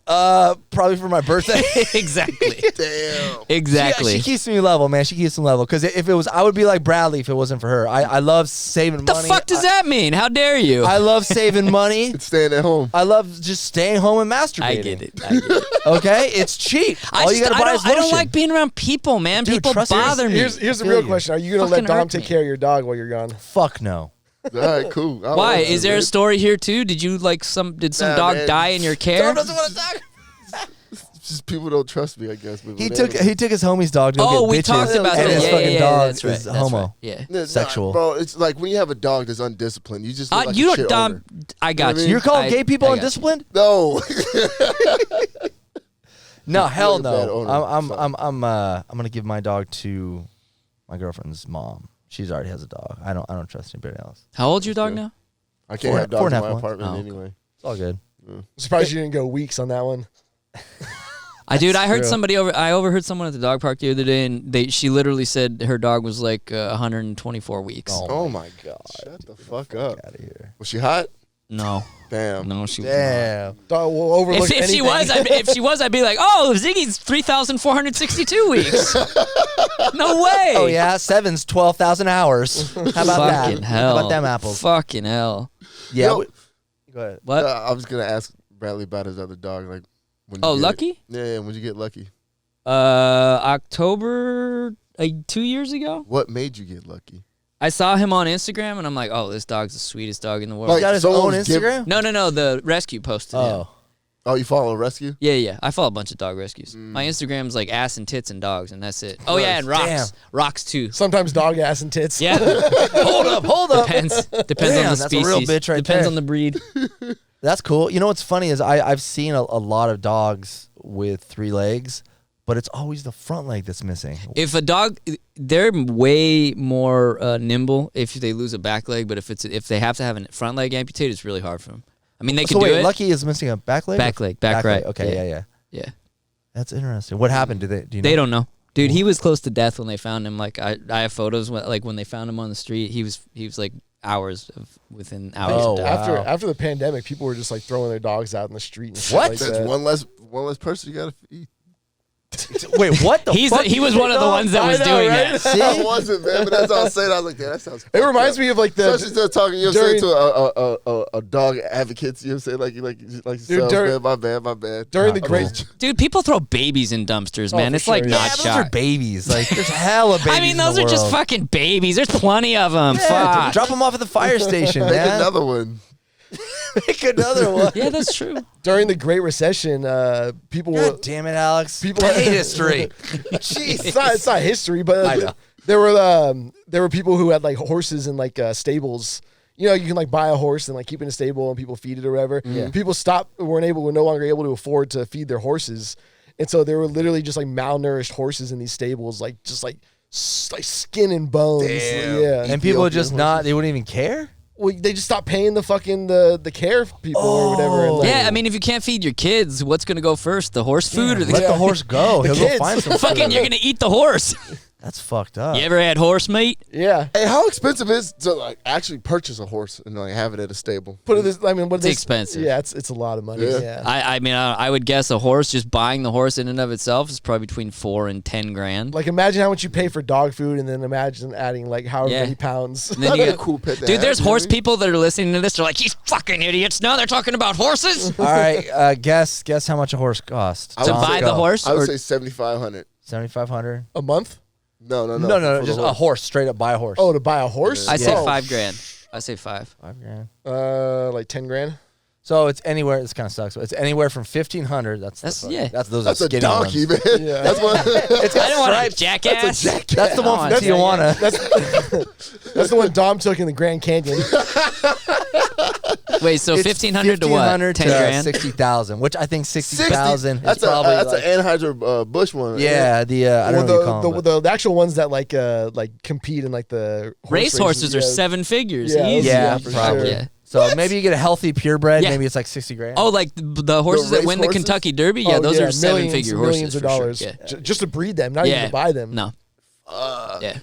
S3: Probably for my birthday.
S2: Exactly.
S1: Damn.
S2: Exactly.
S3: She keeps me level, man. She keeps me level. Because if it was, I would be like Bradley if it wasn't for her. I love saving
S2: What
S3: money.
S2: the fuck does that mean? How dare you?
S3: I love saving money.
S1: It's staying at home.
S3: I love just staying home and masturbating.
S2: I get it. I get it.
S3: Okay, it's cheap. All you gotta buy is
S2: I don't
S3: lotion.
S2: like being around people, man.
S3: Dude,
S2: People
S3: trust me.
S2: bother me.
S4: Here's the
S3: I feel
S4: real
S3: you.
S4: question. Are you going to
S2: Fucking
S4: let Dom
S2: hurt
S4: take
S2: me.
S4: care of your dog while you're gone?
S3: Fuck no.
S1: All right, cool. I
S2: Why?
S1: want
S2: Is there a
S1: man.
S2: story here too? Did you like did some
S1: Nah,
S2: dog
S1: man.
S2: die in your care?
S3: Someone doesn't want to talk.
S1: Just people don't trust me, I guess. But
S3: He
S1: whatever.
S3: took his homie's dog to go
S2: Oh,
S3: get
S2: we
S3: bitches,
S2: talked about
S3: and
S2: that.
S3: his
S2: Yeah,
S3: fucking
S2: yeah,
S3: dog
S2: that's right.
S3: is
S2: That's
S3: homo.
S2: right. Yeah.
S1: Nah,
S3: sexual.
S1: bro. It's like when you have a dog that's undisciplined, you just look like
S2: You
S1: a
S2: don't,
S1: shit
S2: Dom.
S1: owner.
S2: I got
S1: You know what I
S2: you.
S1: mean?
S3: You're calling gay people
S2: I got you.
S3: undisciplined?
S1: No.
S3: No, hell
S1: really a bad
S3: no.
S1: owner,
S3: I'm gonna give my dog to my girlfriend's mom. She's already has a dog. I don't trust anybody else.
S2: How old's your dog now?
S1: I can't
S3: Four-
S1: have
S3: four
S1: dogs
S3: and
S1: in
S3: a
S1: my
S3: half months.
S1: apartment
S2: Oh, okay.
S1: anyway.
S3: It's all good.
S4: I'm surprised you didn't go weeks on that one.
S2: Dude, I heard
S3: true.
S2: somebody I overheard someone at the dog park the other day, and she literally said her dog was like 124 weeks.
S3: Oh.
S1: Oh my god! Shut the fuck up.
S3: Out of here.
S1: Was she hot?
S2: No.
S1: Damn.
S2: No, she was
S3: Damn.
S4: Dog will overlook
S2: If she was, I'd be like, oh, Ziggy's 3,462 weeks. No way.
S3: Oh yeah, 7's 12,000 hours. How about that?
S2: Fucking hell.
S3: How about them apples?
S2: Fucking hell.
S3: Yeah.
S1: Yo,
S3: Go ahead.
S2: What?
S1: I was gonna ask Bradley about his other dog. Like, when
S2: Oh,
S1: you get
S2: Lucky?
S1: it. Yeah, when you get Lucky.
S2: October, 2 years ago.
S1: What made you get Lucky?
S2: I saw him on Instagram, and I'm like, oh, this dog's the sweetest dog in the world.
S1: Like,
S3: He got his own
S1: someone's
S3: Instagram?
S2: No, the rescue posted him.
S3: Oh.
S1: Oh, you follow Rescue?
S2: Yeah. I follow a bunch of dog rescues. My Instagram's like ass and tits and dogs, and that's it. Oh, yeah, and rocks.
S3: Damn.
S2: Rocks, too.
S4: Sometimes dog ass and tits.
S2: Yeah.
S3: Hold up.
S2: Depends
S3: Damn,
S2: on the
S3: that's a
S2: species.
S3: real bitch right
S2: Depends
S3: there.
S2: on the breed.
S3: That's cool. You know what's funny is I've seen a lot of dogs with 3 legs, but it's always the front leg that's missing.
S2: If a dog, they're way more nimble if they lose a back leg, but if they have to have a front leg amputated, it's really hard for them. I mean, they can
S3: So
S2: do
S3: wait,
S2: it.
S3: Lucky is missing a back leg?
S2: Back leg, back right.
S3: leg. Okay, yeah.
S2: Yeah.
S3: That's interesting. What happened? Do you know?
S2: They don't know. Dude, he was close to death when they found him. Like I have photos when they found him on the street. He was like within hours
S3: Oh,
S2: of death.
S3: wow.
S4: After the pandemic, people were just like throwing their dogs out in the street and shit
S3: What?
S4: like
S1: That's
S4: that.
S1: one less person you gotta feed.
S3: Wait, what the fuck?
S2: He was one of the ones that
S4: I
S2: was
S4: know,
S2: doing
S4: right?
S2: that.
S3: See?
S1: I wasn't, man, but that's all I'm saying. I was like, that sounds.
S4: It reminds me of like
S1: Especially
S4: the
S1: still talking, you know,
S4: during-
S1: saying to a dog advocate, you know, say like yourself,
S4: during-
S1: man, my bad.
S4: during the
S1: I
S4: great
S1: was-
S2: Dude, people throw babies in dumpsters, man.
S4: for
S2: It's like
S4: sure,
S2: not
S3: Yeah, those
S2: shot.
S3: are babies. Like, there's hella babies.
S2: I mean,
S3: in
S2: those
S3: the
S2: are just
S3: world.
S2: fucking babies. There's plenty of them.
S3: Yeah,
S2: Fuck.
S3: drop them off at the fire station,
S1: Make
S3: man.
S1: another one.
S3: Make another one.
S2: Yeah, that's true.
S4: during the Great Recession, people were
S3: God damn it, Alex.
S4: People-
S3: I hate history.
S4: it's
S3: Jeez.
S4: not history, but
S3: I know.
S4: there were people who had like horses in like stables. You know, you can like buy a horse and like keep it in a stable and people feed it or whatever. People were no longer able to afford to feed their horses, and so there were literally just like malnourished horses in these stables, like skin and bones.
S1: Damn.
S4: Yeah,
S3: And people would just
S1: Ethiopian
S3: not, they wouldn't even care?
S4: well, they just stopped paying the fucking the care people or whatever. And, like,
S2: Yeah, I mean, if you can't feed your kids, what's gonna go first? The horse food or the
S3: Let the horse go. He'll go
S4: kids.
S3: find some
S2: fucking?
S3: food.
S2: You're gonna eat the horse.
S3: That's fucked up.
S2: You ever had horse meat?
S4: yeah.
S1: Hey, how expensive is it to like actually purchase a horse and like have it at a stable?
S4: Put it this. I mean, what
S2: It's
S4: this-
S2: expensive.
S4: Yeah, it's a lot of money.
S1: Yeah.
S4: Yeah.
S2: I mean, I would guess a horse, just buying the horse in and of itself, is probably between $4,000 and $10,000.
S4: Like imagine how much you pay for dog food, and then imagine adding like however
S2: Yeah.
S4: many pounds.
S2: And then you
S1: That'd be
S2: get,
S1: a cool pet to
S2: dude,
S1: have,
S2: there's
S1: you know
S2: horse
S1: what I mean?
S2: people that are listening to this. They're like, these fucking idiots. Now they're talking about horses.
S3: All right, guess how much a horse costs.
S1: I
S2: To
S1: would
S2: buy
S1: say-
S2: the horse?
S1: I would
S2: Or-
S1: say 7,500.
S3: 7,500.
S4: A month?
S1: No,
S3: No,
S1: for
S3: just
S1: the
S3: a horse. Straight up buy a horse.
S4: Oh, to buy a horse?
S2: I say
S4: Oh,
S2: $5,000. I say 5.
S3: $5,000.
S4: like 10 grand.
S3: So it's anywhere. This kind of sucks. But it's anywhere from 1,500.
S2: That's-
S3: the,
S2: yeah.
S3: Those
S1: That's
S3: are
S1: a
S3: skinny
S1: donkey,
S3: ones.
S1: man.
S4: Yeah.
S1: That's what.
S3: It's
S2: I
S3: got
S2: don't want a
S3: stripes.
S2: jackass.
S1: That's a jackass.
S3: That's the one from
S2: That's-
S3: Tijuana.
S4: That's the one Dom took in the Grand Canyon.
S2: Wait, so
S3: It's
S2: 1,500 to what?
S3: 1,500 to
S2: 10,000?
S3: 60,000, which I think 60,000 is
S1: That's
S3: probably
S1: that's
S3: like,
S1: an Anheuser Busch one.
S3: yeah. The I don't know what you call them. but-
S4: the actual ones that like compete in like the horse
S2: Race horses
S4: races,
S2: are
S4: yeah.
S2: 7 figures.
S4: Yeah,
S2: Easy.
S3: yeah,
S4: for
S3: probably.
S4: sure.
S2: Yeah.
S3: So maybe you get a healthy purebred.
S2: Yeah.
S3: Maybe it's like 60 grand.
S2: Oh, like the horses that
S1: race
S2: win the
S1: horses?
S2: Kentucky Derby? Yeah,
S4: Oh,
S2: those are
S4: millions,
S2: 7-figure
S4: millions
S2: horses.
S4: of
S2: for sure.
S4: dollars
S2: Yeah.
S4: just to breed them, not even
S2: Yeah.
S4: to buy them.
S2: No. Yeah.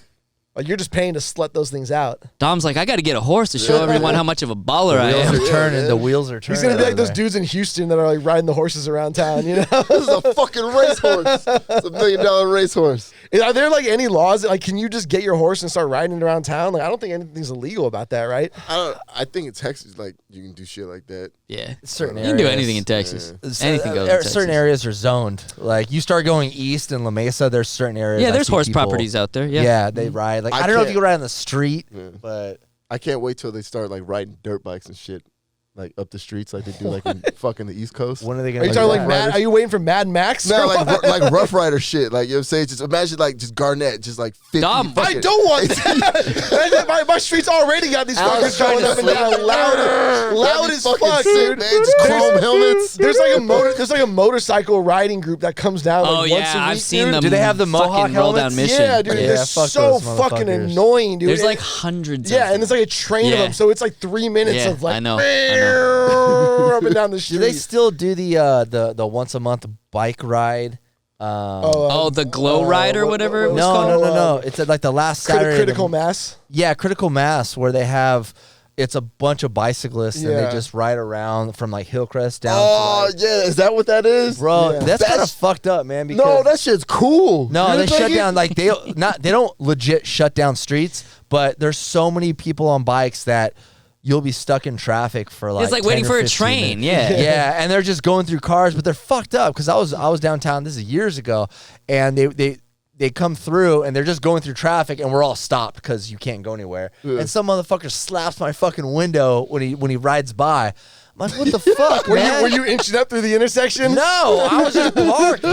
S4: Like, you're just paying to slut those things out.
S2: Dom's like, I got to get a horse to show everyone how much of a baller I
S3: wheels
S2: am.
S3: are turning.
S1: man.
S3: The wheels are turning.
S4: He's gonna be like
S3: over
S4: those
S3: there.
S4: dudes in Houston that are like riding the horses around town. You know?
S1: This is a fucking racehorse. It's $1 million racehorse.
S4: Are there like any laws? Like, can you just get your horse and start riding it around town? Like, I don't think anything's illegal about that, right?
S1: I think in Texas, like you can do shit like that.
S2: Yeah.
S3: Certain
S2: You can do
S3: areas.
S2: anything in Texas.
S3: So,
S2: Anything goes in Texas.
S3: Certain areas are zoned. Like you start going east in La Mesa, there's certain areas.
S2: Yeah,
S3: I
S2: there's
S3: see
S2: horse
S3: people-
S2: properties out there. Yeah.
S3: Yeah, they ride. Like I don't know if
S1: can't-
S3: you can ride on the street, but
S1: I can't wait till they start like riding dirt bikes and shit, like up the streets, like they do like in fucking the East Coast.
S3: when are they
S4: Are
S3: gonna?
S4: you
S3: do
S4: talking like
S3: that?
S4: Mad? Are you waiting for Mad Max?
S1: No, like Rough Rider shit. Like you know what I'm saying? Just imagine like just Garnett, just like 50.
S2: Dom,
S4: I
S1: fucking-
S4: don't want that. my streets already got these
S3: Alex
S4: fuckers
S3: trying
S4: going
S3: to
S4: up and
S3: sleep.
S4: down loud
S1: That'd be
S4: as
S1: fucking
S4: fuck,
S1: sick,
S4: dude.
S1: man. Just chrome helmets.
S4: There's like a motorcycle riding group that comes down like
S2: Oh,
S4: once
S2: yeah.
S4: a week,
S2: I've seen
S4: dude.
S2: them.
S3: Do they have the Mohawk
S2: fucking roll down
S3: helmets?
S2: mission?
S4: Yeah, dude,
S3: Yeah,
S4: they're
S3: fuck
S4: so
S3: those
S4: fucking
S3: motherfuckers.
S4: annoying, dude.
S2: There's
S4: And-
S2: like hundreds
S4: yeah,
S2: of them.
S4: and it's like a train of
S2: Yeah.
S4: them, so it's like 3 minutes
S2: Yeah,
S4: of like
S2: I know.
S4: up and down the
S3: Do
S4: street.
S3: they still do the once a month bike ride?
S2: Oh, the Glow Ride or whatever it was
S3: No,
S2: called?
S3: no. It's like the last Saturday. of the-
S4: Critical Mass.
S3: Yeah, Critical Mass, where they have it's a bunch of bicyclists and they just ride around from like Hillcrest down.
S1: Oh yeah, is that what that is,
S3: bro?
S1: Yeah.
S3: That's kind of fucked up, man. Because
S1: no, that shit's cool.
S3: No, they shut down like they don't legit shut down streets, but there's so many people on bikes that you'll be stuck in traffic for like
S2: it's like waiting for a
S3: 15
S2: train.
S3: minutes.
S2: Yeah,
S3: yeah, and they're just going through cars, but they're fucked up because I was downtown. This is years ago, and they come through and they're just going through traffic and we're all stopped because you can't go anywhere. Yeah. And some motherfucker slaps my fucking window when he rides by. I'm like, what the fuck, man?
S4: Were you inching up through the intersection?
S3: No, I was just parked, bro.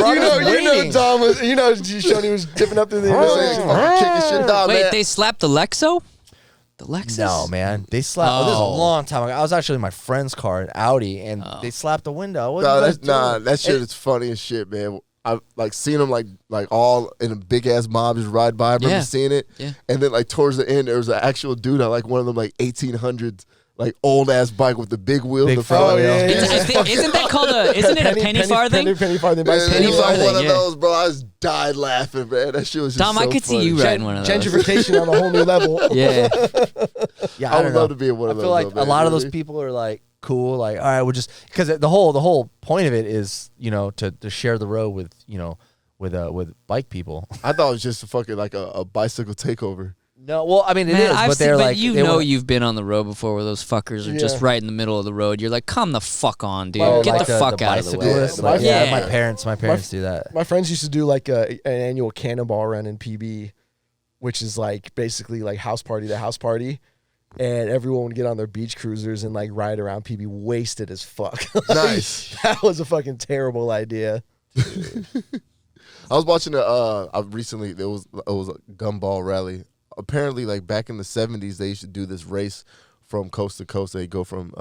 S4: Tom was, Schoeny was dipping up through the intersection.
S1: Kicking shit down,
S2: Wait,
S1: man.
S2: they slapped the Lexo? The Lexus?
S3: No, man. They slapped. This is a long time ago. I was actually in my friend's car, an Audi, and they slapped the window.
S1: That shit is funny as shit, man. I've like seen them like all in a big ass mob just ride by. I remember seeing it, and then like towards the end there was an actual dude on like one of them like 1800s like old ass bike with the big wheel in the front.
S4: Oh yeah,
S2: Isn't that called isn't it a penny farthing?
S4: Penny farthing.
S2: Penny farthing.
S1: One of those, bro. I just died laughing, man. That shit was just
S2: Tom,
S1: so
S2: I could
S1: funny.
S2: see you riding one of those.
S4: Gentrification on a whole new level.
S2: Yeah,
S3: yeah.
S1: I would love to be in one of those.
S3: I feel like
S1: though,
S3: a lot of those people are like cool. Like, all right, we'll just because the whole point of it is to share the road with with bike people.
S1: I thought it was just a fucking like a bicycle takeover.
S3: No, well, I mean it is, but they're like
S2: you've been on the road before where those fuckers are just right in the middle of the road. You're like, come the fuck on, dude. Get
S3: like
S2: the fuck out of the way.
S3: Yeah, my parents do that.
S4: My friends used to do like an annual cannonball run in PB, which is like basically like house party to house party. And everyone would get on their beach cruisers and like ride around PB wasted as fuck.
S1: Nice.
S4: That was a fucking terrible idea.
S1: I was watching recently it was a gumball rally. Apparently, like back in the 70s, they used to do this race from coast to coast. They go from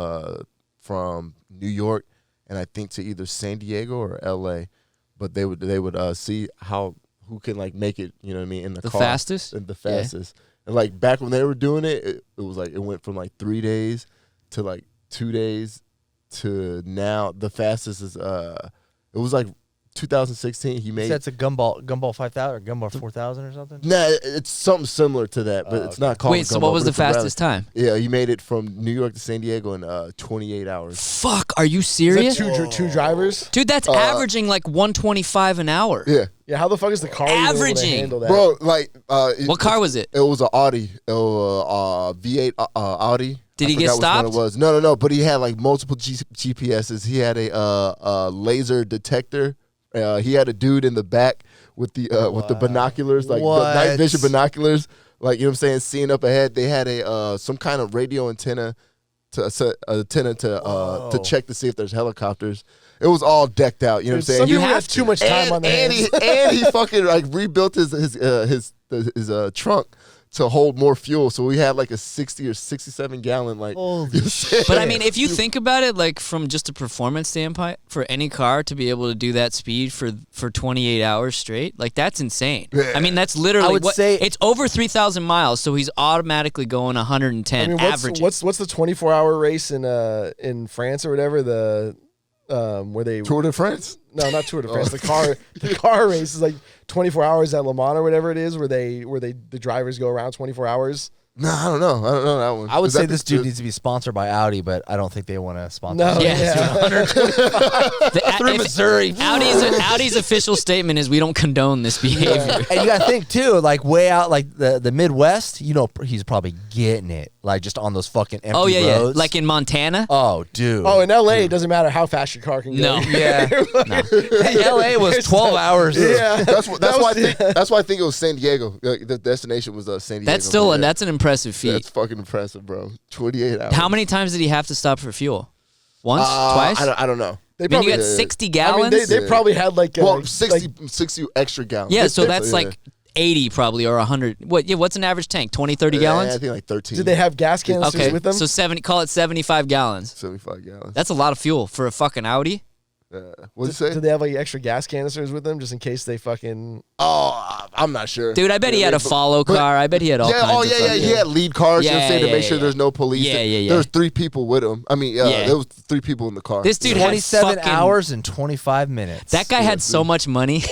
S1: New York and I think to either San Diego or LA, but they would see who can like make it. You know what I mean? In the car,
S2: fastest,
S1: the fastest. And like back when they were doing it, it was like it went from like 3 days to like 2 days to now the fastest is it was like 2016. He made
S3: that's a gumball 5000 or gumball 4000 or something.
S1: Nah, it's something similar to that, but it's not called.
S2: Wait, so what was the fastest time?
S1: Yeah, he made it from New York to San Diego in 28 hours.
S2: Fuck, are you serious?
S4: Is that two drivers?
S2: Dude, that's averaging like 125 an hour.
S1: Yeah.
S4: Yeah, how the fuck is the car even able to handle that?
S1: Bro, like
S2: what car was it?
S1: It was an Audi, V8 Audi.
S2: Did he get stopped?
S1: It was. No, but he had like multiple GPSs. He had a laser detector. He had a dude in the back with the binoculars, like the night vision binoculars, like you know what I'm saying, seeing up ahead. They had a some kind of radio antenna to check to see if there's helicopters. It was all decked out. You know what I'm saying?
S4: You have too much time on that.
S1: And he fucking like rebuilt his trunk to hold more fuel, so we had like a 60 or 67 gallon like.
S2: But I mean, if you think about it, like from just a performance standpoint, for any car to be able to do that speed for 28 hours straight, like that's insane.
S1: Yeah.
S2: I mean, that's literally
S3: I would say
S2: it's over 3,000 miles, so he's automatically going 110 average.
S4: What's the 24-hour race in France or whatever, where they
S1: Tour de France?
S4: No, not Tour de France. The car race is like 24 hours at Le Mans or whatever it is, where the drivers go around 24 hours.
S1: No, I don't know that one.
S3: I would say this dude needs to be sponsored by Audi, but I don't think they want to sponsor him.
S4: No,
S2: Yeah.
S3: Through Missouri.
S2: Audi's official statement is we don't condone this behavior.
S3: And you got to think too, like way out, like the Midwest. He's probably getting it, like just on those fucking empty roads.
S2: Yeah, like in Montana.
S3: Oh, dude.
S4: Oh, in LA, it doesn't matter how fast your car can go.
S2: No.
S3: Yeah. LA was 12 hours.
S4: Yeah,
S1: That's why I think it was San Diego. The destination was San Diego.
S2: That's an impressive feat.
S1: That's fucking impressive, bro. 28 hours.
S2: How many times did he have to stop for fuel? Once, twice?
S1: I don't know.
S4: They
S2: I mean,
S4: probably
S2: you got 60 gallons.
S4: I mean, they probably had like
S1: 60 extra gallons.
S2: Yeah, so that's like 80 probably or 100. What's an average tank? 20, 30 gallons?
S1: I think like 13.
S4: Did they have gas canisters with them?
S2: So call it 75 gallons.
S1: 75 gallons.
S2: That's a lot of fuel for a fucking Audi.
S1: What'd you say?
S4: Did they have like extra gas canisters with them just in case they fucking?
S1: Oh, I'm not sure.
S2: Dude, I bet he had a follow car. I bet he had all kinds of
S1: He had lead cars. You know what I'm saying, to make sure there's no police.
S2: Yeah.
S1: There's 3 people with him. I mean, there was 3 people in the car.
S2: This dude
S3: 27
S2: had
S3: hours and 25 minutes.
S2: That guy had so much money.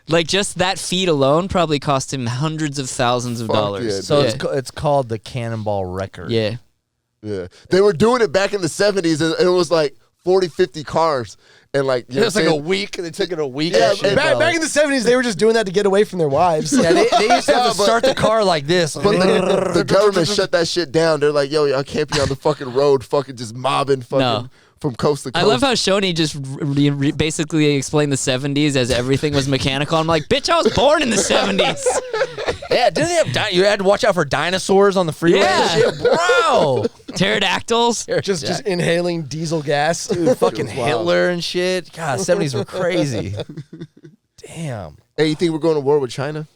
S2: Like just that feat alone probably cost him hundreds of thousands of
S1: Fuck
S2: dollars.
S1: yeah,
S3: So
S2: yeah.
S3: it's called the Cannonball Record.
S2: Yeah.
S1: Yeah. They were doing it back in the 70s, and it was like 40, 50 cars. And like, you
S3: It
S1: know
S3: was
S1: what
S3: like
S1: I'm
S3: a week. They took it a week.
S1: Yeah,
S3: and shit,
S1: and
S4: Back in the 70s, they were just doing that to get away from their wives.
S3: yeah, they used to have to
S1: but-
S3: start the car like this.
S1: But the government shut that shit down. They're like, yo, y'all can't be on the fucking road fucking just mobbing fucking
S2: No.
S1: from coast to coast.
S2: I love how Schoeny just basically explained the 70s as everything was mechanical. I'm like, bitch, I was born in the 70s.
S3: Yeah, didn't they have you had to watch out for dinosaurs on the freeway?
S2: Yeah.
S3: and shit? Bro.
S2: Pterodactyls.
S4: just inhaling diesel gas.
S3: Dude, fucking
S1: It was wild.
S3: Hitler and shit. God, 70s were crazy. Damn.
S1: Hey, you think we're going to war with China?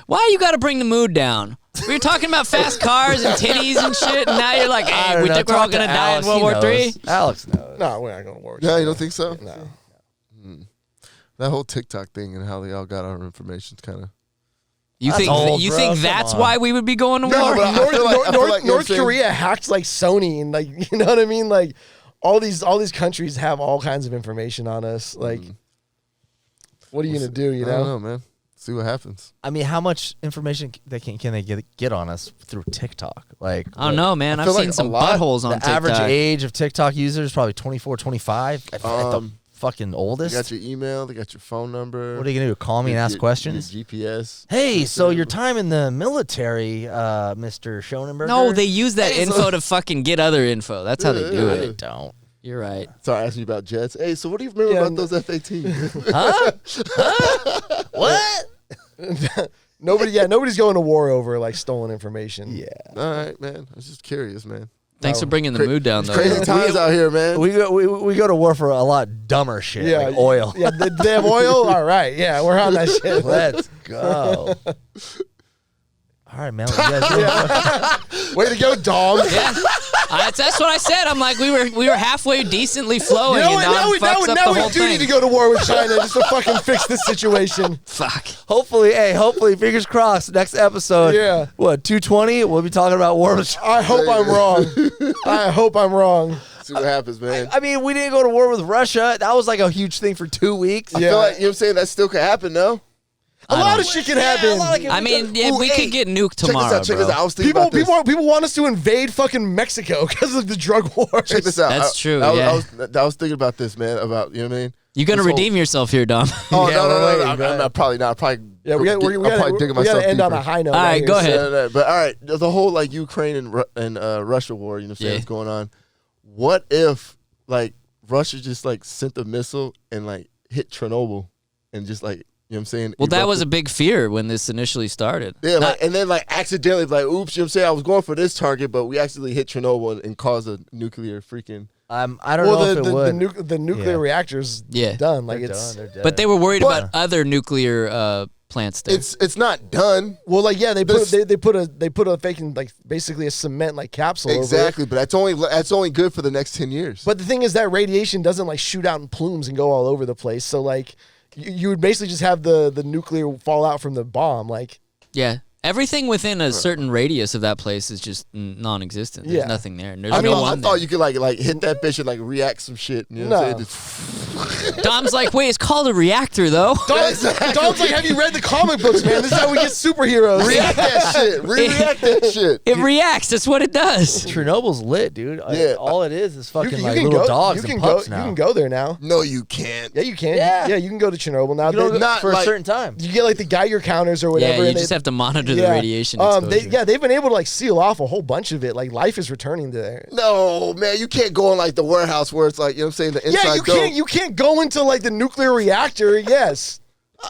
S2: Why you got to bring the mood down? We were talking about fast cars and titties and shit, and now you're like,
S3: I
S2: hey,
S3: don't
S2: we
S3: know.
S2: think we're all
S3: Talk to
S2: going to die in
S3: Alex.
S2: World
S3: He
S2: War
S3: knows.
S2: III?
S3: Alex knows.
S4: No, we're not going to war. with
S1: Yeah,
S4: China.
S1: you don't think so?
S4: No.
S1: That whole TikTok thing and how they all got our information is kind of...
S2: You
S3: That's
S2: think
S3: old,
S2: you
S3: bro.
S2: think
S3: Come
S2: that's
S3: on.
S2: why we would be going to
S1: No,
S2: war?
S1: but I feel like- I feel like, you know what I'm
S4: North
S1: saying?
S4: Korea hacked like Sony and like you know what I mean. Like all these countries have all kinds of information on us. Like, what are you gonna do? You
S1: I don't
S4: know?
S1: know, man. See what happens.
S3: I mean, how much information can they get on us through TikTok? Like,
S2: I don't know, man.
S1: I
S2: I've
S1: feel
S2: seen
S1: like
S2: some
S1: a lot-
S2: buttholes on
S3: the
S2: TikTok.
S3: average age of TikTok users is probably 24, 25 at the fucking
S1: They
S3: oldest.
S1: got your email. They got your phone number.
S3: What are you gonna do? Call me and ask questions?
S1: Your GPS.
S3: Hey, so your time in the military, Mr. Schonenberger?
S2: No, they use that
S1: Hey, so-
S2: info to fucking get other info. That's how they do
S1: Yeah.
S3: They
S2: it.
S3: don't.
S2: You're right.
S1: Sorry, asking you about jets. Hey, so what do you remember
S4: Yeah,
S1: about those F-18?
S3: Huh? What?
S4: Nobody's going to war over like stolen information.
S3: Yeah.
S1: All right, man. I was just curious, man.
S2: Thanks for bringing the mood down, though.
S1: Crazy times out here, man.
S3: We go to war for a lot dumber shit,
S4: Yeah,
S3: like oil.
S4: Yeah, they have oil. All right, yeah, we're on that shit.
S3: Let's go. All right, man. You guys
S4: Way to go, Dom.
S2: Yeah, that's what I said. I'm like, we were halfway decently flowing,
S4: You know
S2: and
S4: what?
S2: now fucks up the
S4: Now we
S2: whole
S4: do
S2: thing.
S4: need to go to war with China just to fucking fix this situation.
S2: Fuck.
S3: hopefully, fingers crossed. Next episode,
S4: Yeah.
S3: What 220? We'll be talking about war.
S4: I hope I'm wrong. I hope I'm wrong.
S1: See what happens, man.
S3: I mean, we didn't go to war with Russia. That was like a huge thing for 2 weeks.
S1: I
S4: Yeah.
S1: feel like, you know what I'm saying? That still could happen, though.
S4: A lot of shit can happen.
S2: I mean, yeah,
S1: Ooh,
S2: we
S1: hey,
S2: could get nuked
S1: Check
S2: tomorrow,
S1: this out. Check
S2: bro.
S1: this out. I was thinking about this.
S4: People want us to invade fucking Mexico because of the drug war.
S1: Check this out.
S2: That's true,
S1: I
S2: yeah.
S1: was thinking about this, man. About, you know what I mean?
S2: You gonna
S1: This whole-
S2: redeem yourself here, Dom?
S1: Oh,
S3: Yeah,
S1: no,
S3: we're
S1: no,
S3: waiting,
S1: no.
S3: go ahead.
S1: I'm probably not. Probably
S4: Yeah, we got
S1: I'm probably digging myself
S4: to end on
S1: deeper.
S4: a high note.
S2: All right,
S4: here,
S2: go
S4: so-
S2: ahead.
S1: No. But all right, the whole like Ukraine and Russia war, you know what I'm saying,
S2: Yeah.
S1: what's going on. What if like Russia just like sent a missile and like hit Chernobyl and just like, you know what I'm saying?
S2: Well, that
S1: erupted?
S2: was a big fear when this initially started.
S1: Yeah, like, and then like accidentally like, oops, you know what I'm saying? I was going for this target, but we accidentally hit Chernobyl and caused a nuclear freaking.
S3: I don't know
S4: Well,
S3: if it would.
S4: the nuclear
S3: Yeah.
S4: reactor's
S2: Yeah.
S4: done. Like
S3: They're
S4: it's
S3: done, they're
S2: But they
S3: dead.
S2: were worried
S1: But-
S2: about other nuclear plants there.
S1: It's not done.
S4: well, like yeah, they put
S1: This-
S4: they put a faking like basically a cement like capsule over it.
S1: Exactly, but that's only good for the next 10 years.
S4: But the thing is that radiation doesn't like shoot out in plumes and go all over the place. So like you would basically just have the nuclear fallout from the bomb. Like
S2: Yeah. Everything within a certain radius of that place is just non-existent. There's
S4: Yeah.
S2: nothing there. And there's
S1: I mean,
S2: no
S1: I
S2: one
S1: thought
S2: there.
S1: you could like hit that bitch and like react some shit. You know what I'm
S4: No.
S1: saying?
S2: Dom's like, wait, it's called a reactor, though.
S4: Dom's like, have you read the comic books, man? This is how we get superheroes.
S1: React that shit. React that shit.
S2: It reacts. That's what it does.
S3: Chernobyl's lit, dude.
S1: Yeah.
S3: All it is fucking
S4: You
S3: like
S4: can
S3: little
S4: go.
S3: dogs
S4: You can
S3: and
S4: go.
S3: pups now.
S4: You can go there now.
S1: No, you can't.
S4: Yeah, you can.
S3: Yeah.
S4: You can go to Chernobyl now.
S3: You don't
S4: They-
S3: go
S1: not
S3: for
S1: like-
S3: a certain time.
S4: you get like the Geiger counters or
S2: Yeah,
S4: whatever.
S2: you
S4: and
S2: just
S4: they-
S2: have to monitor the
S4: yeah.
S2: radiation exposure.
S4: They've been able to like seal off a whole bunch of it. Like life is returning to there.
S1: No, man, you can't go in like the warehouse where it's like, you know what I'm saying, the inside
S4: Yeah, you
S1: dope.
S4: can't. You can't go into like the nuclear reactor. Yes.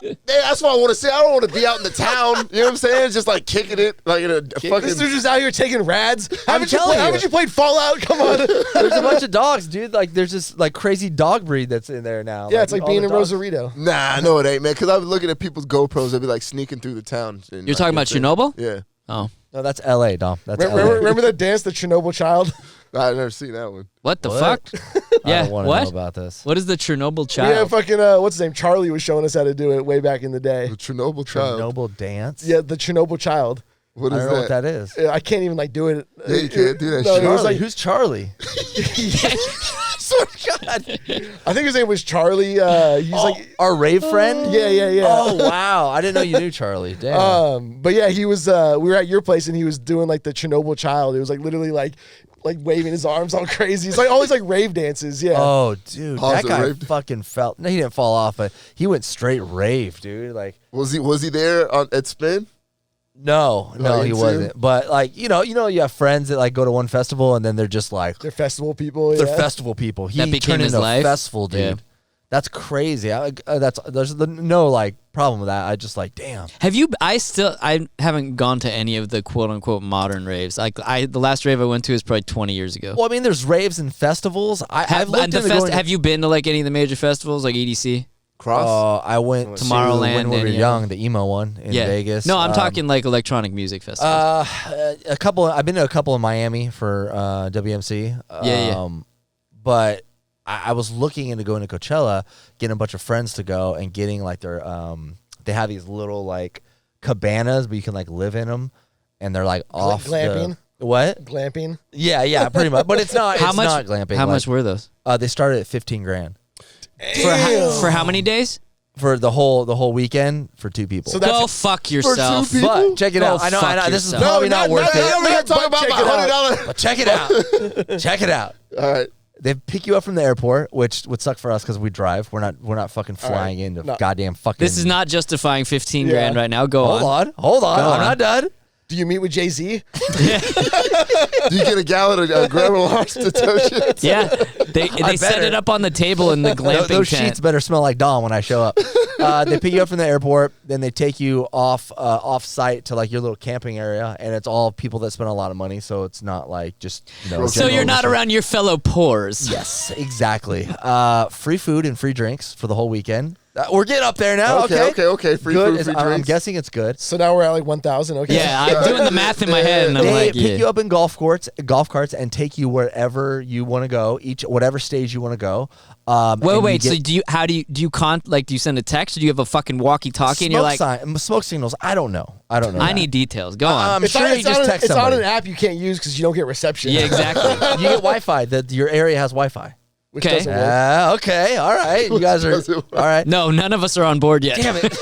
S1: Yeah, that's what I want to say. I don't want to be out in the town. You know what I'm saying? Just like kicking it, like in a fucking.
S4: This dude's just out here taking rads. Haven't you
S3: telling you.
S4: played Fallout? Come on.
S3: There's a bunch of dogs, dude. Like there's this like crazy dog breed that's in there now.
S4: Yeah, it's like
S3: all
S4: being
S3: the
S4: in
S3: dogs-
S4: Rosarito.
S1: Nah, no, it ain't, man. Because I was looking at people's GoPros. They'd be like sneaking through the town. And,
S2: You're
S1: like,
S2: talking about
S1: you know what
S2: Chernobyl?
S1: I'm saying?
S2: Oh.
S3: No, that's L.A. Dom. That's
S4: Remember,
S3: L.A.
S4: remember that dance, the Chernobyl child?
S1: Yeah, I've never seen that one.
S2: What the
S3: What?
S2: fuck?
S3: I
S2: Yeah,
S3: don't want to
S2: what?
S3: know about this.
S2: What is the Chernobyl
S4: Yeah,
S2: child?
S4: fucking what's his name? Charlie was showing us how to do it way back in the day.
S1: The Chernobyl child.
S3: Chernobyl dance.
S4: Yeah, the Chernobyl child.
S1: What
S3: I
S1: is
S3: don't know what that is.
S4: I can't even like do it.
S1: Yeah, you can't do that
S4: No,
S1: shit.
S4: it was
S3: Charlie,
S4: like
S3: who's Charlie? swear to God.
S4: I think his name was Charlie. He's like
S3: our rave friend.
S4: Yeah.
S3: Oh wow, I didn't know you knew Charlie. Damn.
S4: But yeah, he was. We were at your place and he was doing like the Chernobyl child. It was like literally like waving his arms all crazy. It's like all these like rave dances. Yeah.
S3: Oh, dude,
S1: Pause
S3: that guy
S1: raved.
S3: fucking fell. No, he didn't fall off, but he went straight rave, dude. Like,
S1: Was he there at Spin?
S3: no,
S1: you
S3: he
S1: didn't see
S3: wasn't.
S1: him?
S3: But like, you have friends that like go to one festival and then they're just like
S4: They're festival people.
S3: they're
S4: Yeah.
S3: festival people. He
S2: That became
S3: turned
S2: his
S3: into
S2: life?
S3: a festival, dude.
S2: Yeah.
S3: That's crazy. There's no like problem with that. I just like, damn.
S2: Have you? I haven't gone to any of the quote unquote modern raves. Like the last rave I went to was probably 20 years ago.
S3: Well, I mean, there's raves and festivals. I've looked into going.
S2: Have you been to like any of the major festivals like EDC?
S1: Cross?
S3: I went to
S2: Tomorrowland
S3: when we were
S2: and,
S3: young, the emo one in Vegas.
S2: No, I'm talking like electronic music festivals.
S3: a couple. I've been to a couple in Miami for WMC.
S2: Yeah.
S3: But I was looking into going to Coachella, getting a bunch of friends to go, and getting like their they have these little like cabanas, but you can like live in them, and they're like off
S4: glamping?
S3: What?
S4: Glamping.
S3: Yeah, pretty much. But it's not.
S2: How
S3: it's
S2: much?
S3: not glamping.
S2: How
S3: like,
S2: much were those?
S3: They started at $15,000
S2: For how many days?
S3: for the whole weekend for two people.
S4: So that's
S2: Go fuck yourself.
S1: people?
S3: But check it
S2: Go
S3: out. I know.
S2: fuck
S3: This is
S2: yourself.
S3: probably not worth it.
S1: We're not talking about
S4: Check
S1: my
S4: it out.
S1: $100.
S3: But check it out. Check it out.
S1: All right.
S3: They pick you up from the airport, which would suck for us because we drive. We're not fucking flying into
S4: No.
S3: goddamn fucking.
S2: This is not justifying 15
S4: Yeah.
S2: grand right now. Go
S3: Hold
S2: on.
S3: on.
S2: Go
S3: I'm
S2: on.
S3: not done.
S4: Do you meet with Jay-Z?
S1: Do you get a gallon of Grandma Large detergent?
S2: Yeah, they set
S3: better.
S2: it up on the table in the glamping
S3: Those
S2: tent.
S3: sheets better smell like Dawn when I show up. They pick you up from the airport, then they take you off site to like your little camping area, and it's all people that spend a lot of money, so it's not like just
S2: So
S3: general
S2: you're not
S3: listeners.
S2: around your fellow poors.
S3: Yes, exactly. Free food and free drinks for the whole weekend. We're getting up there now.
S1: Okay.
S3: Good.
S1: Free food, free
S3: I'm
S1: drinks.
S3: guessing it's good.
S4: So now we're at like 1,000. Okay.
S2: Yeah, I'm doing the math in my head, and I'm
S3: They
S2: like,
S3: pick
S2: yeah.
S3: you up in golf carts, and take you wherever you want to go, whatever stage you want to go.
S2: Wait. So do you send a text, or do you have a fucking walkie-talkie, and you're like,
S3: smoke signals? I don't know.
S2: I
S3: that.
S2: need details. Go on.
S3: I'm
S4: It's,
S3: sure
S4: on,
S3: you
S4: it's,
S3: just
S4: on,
S3: text
S4: it's on
S3: somebody.
S4: an app you can't use because you don't get reception.
S2: Yeah, exactly.
S3: You get Wi-Fi. Your area has Wi-Fi.
S4: Which
S2: Okay.
S4: doesn't work.
S3: Okay. All right. You guys are
S1: doesn't work.
S3: all right.
S2: No, none of us are on board yet.
S3: Damn it.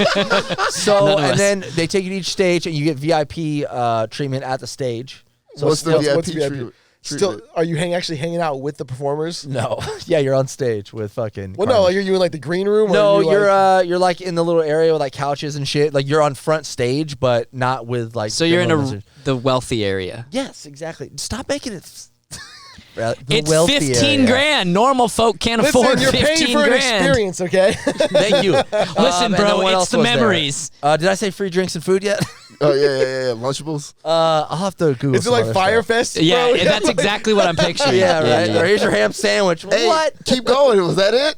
S3: So
S2: None of
S3: and
S2: us.
S3: then they take you to each stage, and you get VIP treatment at the stage. So
S1: What's the
S3: still-
S1: VIP
S4: what's
S1: treatment?
S4: Still, are you actually hanging out with the performers?
S3: No. Yeah, you're on stage with fucking.
S4: Well, no,
S3: Carmen.
S4: like, are you in like the green room? Or
S3: No,
S4: are you,
S3: you're like in the little area with like couches and shit. Like you're on front stage, but not with like.
S2: So you're in
S3: the
S2: the wealthy area.
S3: Yes, exactly. Stop making it. The
S2: It's
S3: wealthy
S2: 15
S3: area.
S2: grand. Normal folk can't
S4: Listen,
S2: afford
S4: you're
S2: 15
S4: paying for an
S2: grand.
S4: experience, okay?
S3: Thank you.
S2: Listen,
S3: And
S2: bro,
S3: then what
S2: it's
S3: else
S2: the
S3: was there?
S2: memories.
S3: Did I say free drinks and food yet?
S1: Oh, yeah. Lunchables.
S3: I'll have to Google.
S4: Is it
S3: some
S4: like
S3: other
S4: Fire
S3: stuff.
S4: Fest?
S2: Yeah,
S4: bro?
S2: that's exactly what I'm picturing.
S3: Yeah, right.
S2: yeah.
S3: Or here's your ham sandwich.
S1: Hey,
S3: What?
S1: keep going. Was that it?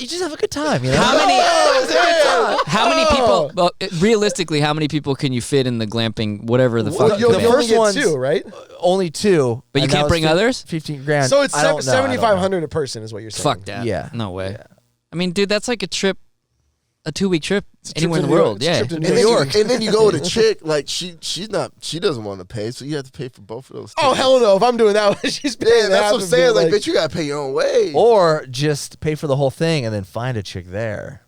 S3: You just have a good time. You know.
S2: How many?
S4: Oh,
S2: How many people? Well, realistically, how many people can you fit in the glamping? Whatever the
S4: Well,
S2: fuck.
S4: you'll
S3: the
S4: you only
S3: first
S4: get
S3: one's-
S4: 2, right?
S3: Only 2.
S2: But you
S3: and
S2: can't
S3: that was
S2: bring others?
S3: 15 grand.
S4: So it's
S3: I don't know, I don't know.
S4: 7,500 a person is what you're saying.
S2: Fuck that.
S3: Yeah.
S2: No way.
S3: Yeah.
S2: I mean, dude, that's like a 2-week trip
S4: trip
S2: anywhere
S4: to
S2: in the
S4: New York.
S2: world.
S4: It's a
S2: Yeah.
S4: trip to New
S1: And then,
S4: York.
S1: and then you go with a chick, like she doesn't want to pay, so you have to pay for both of those.
S4: Oh,
S1: tickets.
S4: hell no. If I'm doing that, she's paying
S1: Yeah, that's
S4: half
S1: what I'm
S4: of
S1: saying.
S4: it,
S1: Like, bitch, you gotta pay your own way.
S3: Or just pay for the whole thing and then find a chick there,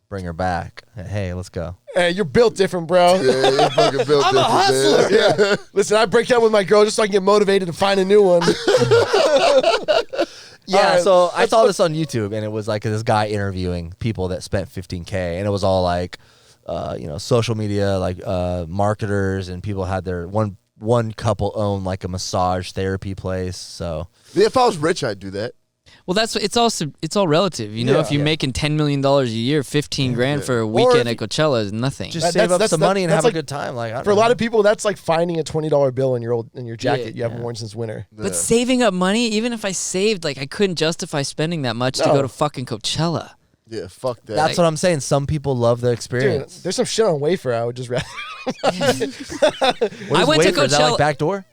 S3: bring her back. Hey, let's go.
S4: Hey, you're built different, bro.
S1: Yeah, you're fucking built
S4: I'm a
S1: different,
S4: hustler.
S1: man.
S4: Yeah. Listen, I break up with my girl just so I can get motivated to find a new one.
S3: Yeah,
S4: All right,
S3: so I saw this on YouTube, and it was like this guy interviewing people that spent $15K, and it was all like, social media, like marketers, and people had their one couple owned like a massage therapy place. So
S1: Yeah, if I was rich, I'd do that.
S2: Well, it's all relative. You know,
S4: Yeah.
S2: if you're making $10 million a year, 15 grand for a weekend at Coachella is nothing.
S3: just
S4: That-
S3: save
S4: that's-
S3: up some money and
S4: that's
S3: have
S4: like-
S3: a good time. Like I don't
S4: For a
S3: know.
S4: lot of people, that's like finding a $20 bill in your jacket you haven't
S3: Yeah.
S4: worn since winter.
S2: But
S1: Yeah.
S2: saving up money, even if I saved, like I couldn't justify spending that much to
S4: No.
S2: go to fucking Coachella.
S1: Yeah, fuck that.
S3: That's what I'm saying. Some people love the
S4: Dude,
S3: experience.
S4: there's some shit on Wayfair I would just rather.
S3: What
S2: I
S3: is
S2: went to
S3: Wayfair? Is that
S2: Coachella-
S3: like backdoor?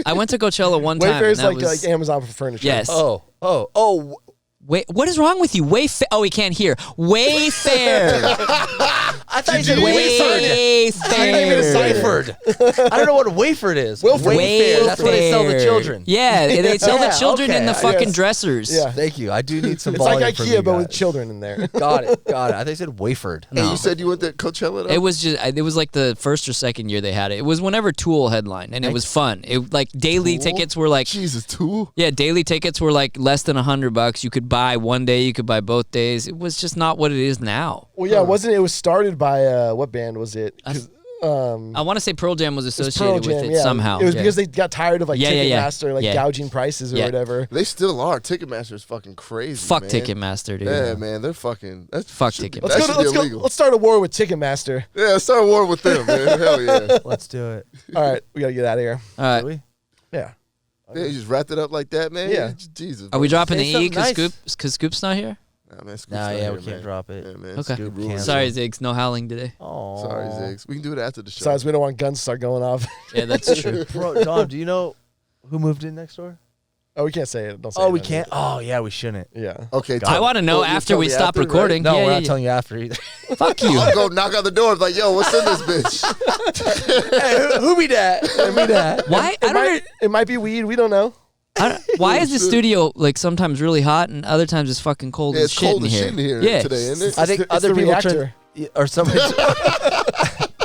S2: I went to Coachella one time.
S4: Wayfair is
S2: and that
S4: like
S2: was,
S4: Amazon for furniture.
S2: Yes.
S3: Oh.
S2: Wait, what is wrong with you? Wayfair. Oh, we can't hear. Wayfair.
S3: I thought you said
S2: Wayfair.
S3: Wayfared. I don't know what a wafered is.
S2: Wayfair.
S3: That's what they sell the children.
S2: Yeah, they sell the
S3: Yeah,
S2: children in the
S3: okay.
S2: fucking
S4: Yes.
S2: dressers.
S4: Yeah.
S3: Thank you. I do need some
S4: It's like
S3: volume from you
S4: IKEA, but with
S3: guys.
S4: children in there.
S3: Got it. I think they said wafered.
S1: Hey, you said you went to Coachella, though?
S2: It was like the first or second year they had it. It was whenever Tool headlined, and it was fun. It like daily
S1: Tool?
S2: tickets were like
S1: Jesus, Tool?
S2: yeah, daily tickets were like less than $100. You could buy one day, you could buy both days. It was just not what it is now.
S4: Well, yeah, wasn't it? It was started by what band was it? 'Cause,
S2: I want to say Pearl Jam was
S4: it was
S2: associated
S4: Pearl
S2: with
S4: Jam,
S2: it
S4: yeah.
S2: somehow.
S4: It was because they got tired of like
S2: Yeah, yeah, yeah.
S4: Ticketmaster like
S2: Yeah.
S4: gouging prices or
S2: Yeah.
S4: whatever.
S1: They still are. Ticketmaster is fucking crazy.
S2: Fuck
S1: man.
S2: Ticketmaster, dude.
S1: Yeah, man, they're fucking. That's
S2: Fuck
S1: should be-
S2: Ticketmaster.
S1: That should be illegal.
S4: Let's start a war with Ticketmaster.
S1: Yeah, let's start a war with them, man. Hell yeah.
S3: Let's do it.
S4: All right, we gotta get out of here.
S2: All right.
S3: Do we?
S4: Yeah.
S1: Yeah, you just wrapped it up like that, man.
S4: Yeah.
S1: Jesus.
S2: Are we dropping
S3: Say
S2: the E
S3: something
S2: because
S3: nice.
S2: Scoop's not here?
S1: Nah, man, Scoop's
S3: Nah,
S1: not
S3: yeah,
S1: here,
S3: we can't
S1: man.
S3: drop it.
S1: Yeah, man.
S2: Okay.
S1: Scoop rules.
S3: Cancel.
S2: Sorry, Ziggs. No howling today.
S3: Oh,
S1: Sorry, Ziggs. We can do it after the show.
S4: Besides, we don't want guns to start going off.
S2: Yeah, that's true.
S3: Bro, Dom, do you know who moved in next door?
S4: Oh, we can't say it. Don't say
S3: Oh,
S4: it.
S3: we can't. Oh, yeah, we shouldn't.
S4: Yeah.
S1: Okay,
S2: I want to know
S1: you'll
S2: after
S1: tell
S2: we
S1: me
S2: stop
S1: after, right?
S2: recording.
S3: No,
S2: yeah,
S3: we're
S2: yeah,
S3: not
S2: yeah.
S3: telling you after either.
S2: Fuck you.
S1: I'll go knock on the door. Like, yo, what's in this bitch?
S3: Hey, who be that? Who be that?
S2: Why? I don't.
S4: It might be weed. We don't know.
S2: Why is the studio like sometimes really hot and other times it's fucking cold
S1: Yeah,
S2: as
S1: it's
S2: shit
S1: cold
S2: in
S1: as
S2: here?
S1: shit in here
S2: Yeah.
S1: today, isn't it?
S3: I think
S4: It's
S3: other
S4: the
S3: people
S4: reactor.
S3: or somebody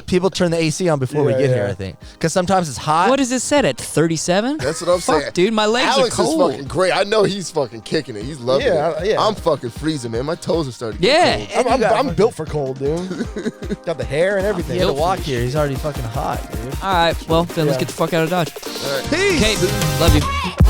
S3: people turn the AC on before we
S4: Yeah,
S3: get here.
S4: yeah.
S3: I think because sometimes it's hot.
S2: What is it set at? 37?
S1: That's what I'm
S2: Fuck,
S1: saying.
S2: dude, my legs
S1: Alex
S2: are
S1: is
S2: cold.
S1: fucking great. I know he's fucking kicking it. He's loving
S4: Yeah,
S1: it.
S4: yeah.
S1: I'm fucking freezing, man. My toes are starting to
S2: Yeah.
S1: get cold.
S3: And you got
S4: I'm
S3: fucking-
S4: built for cold, dude. Got the hair and everything.
S3: He had to walk here. He's already fucking hot, dude.
S2: All right, well, then let's
S4: Yeah.
S2: get the fuck out of Dodge.
S1: All right.
S2: Okay, love you.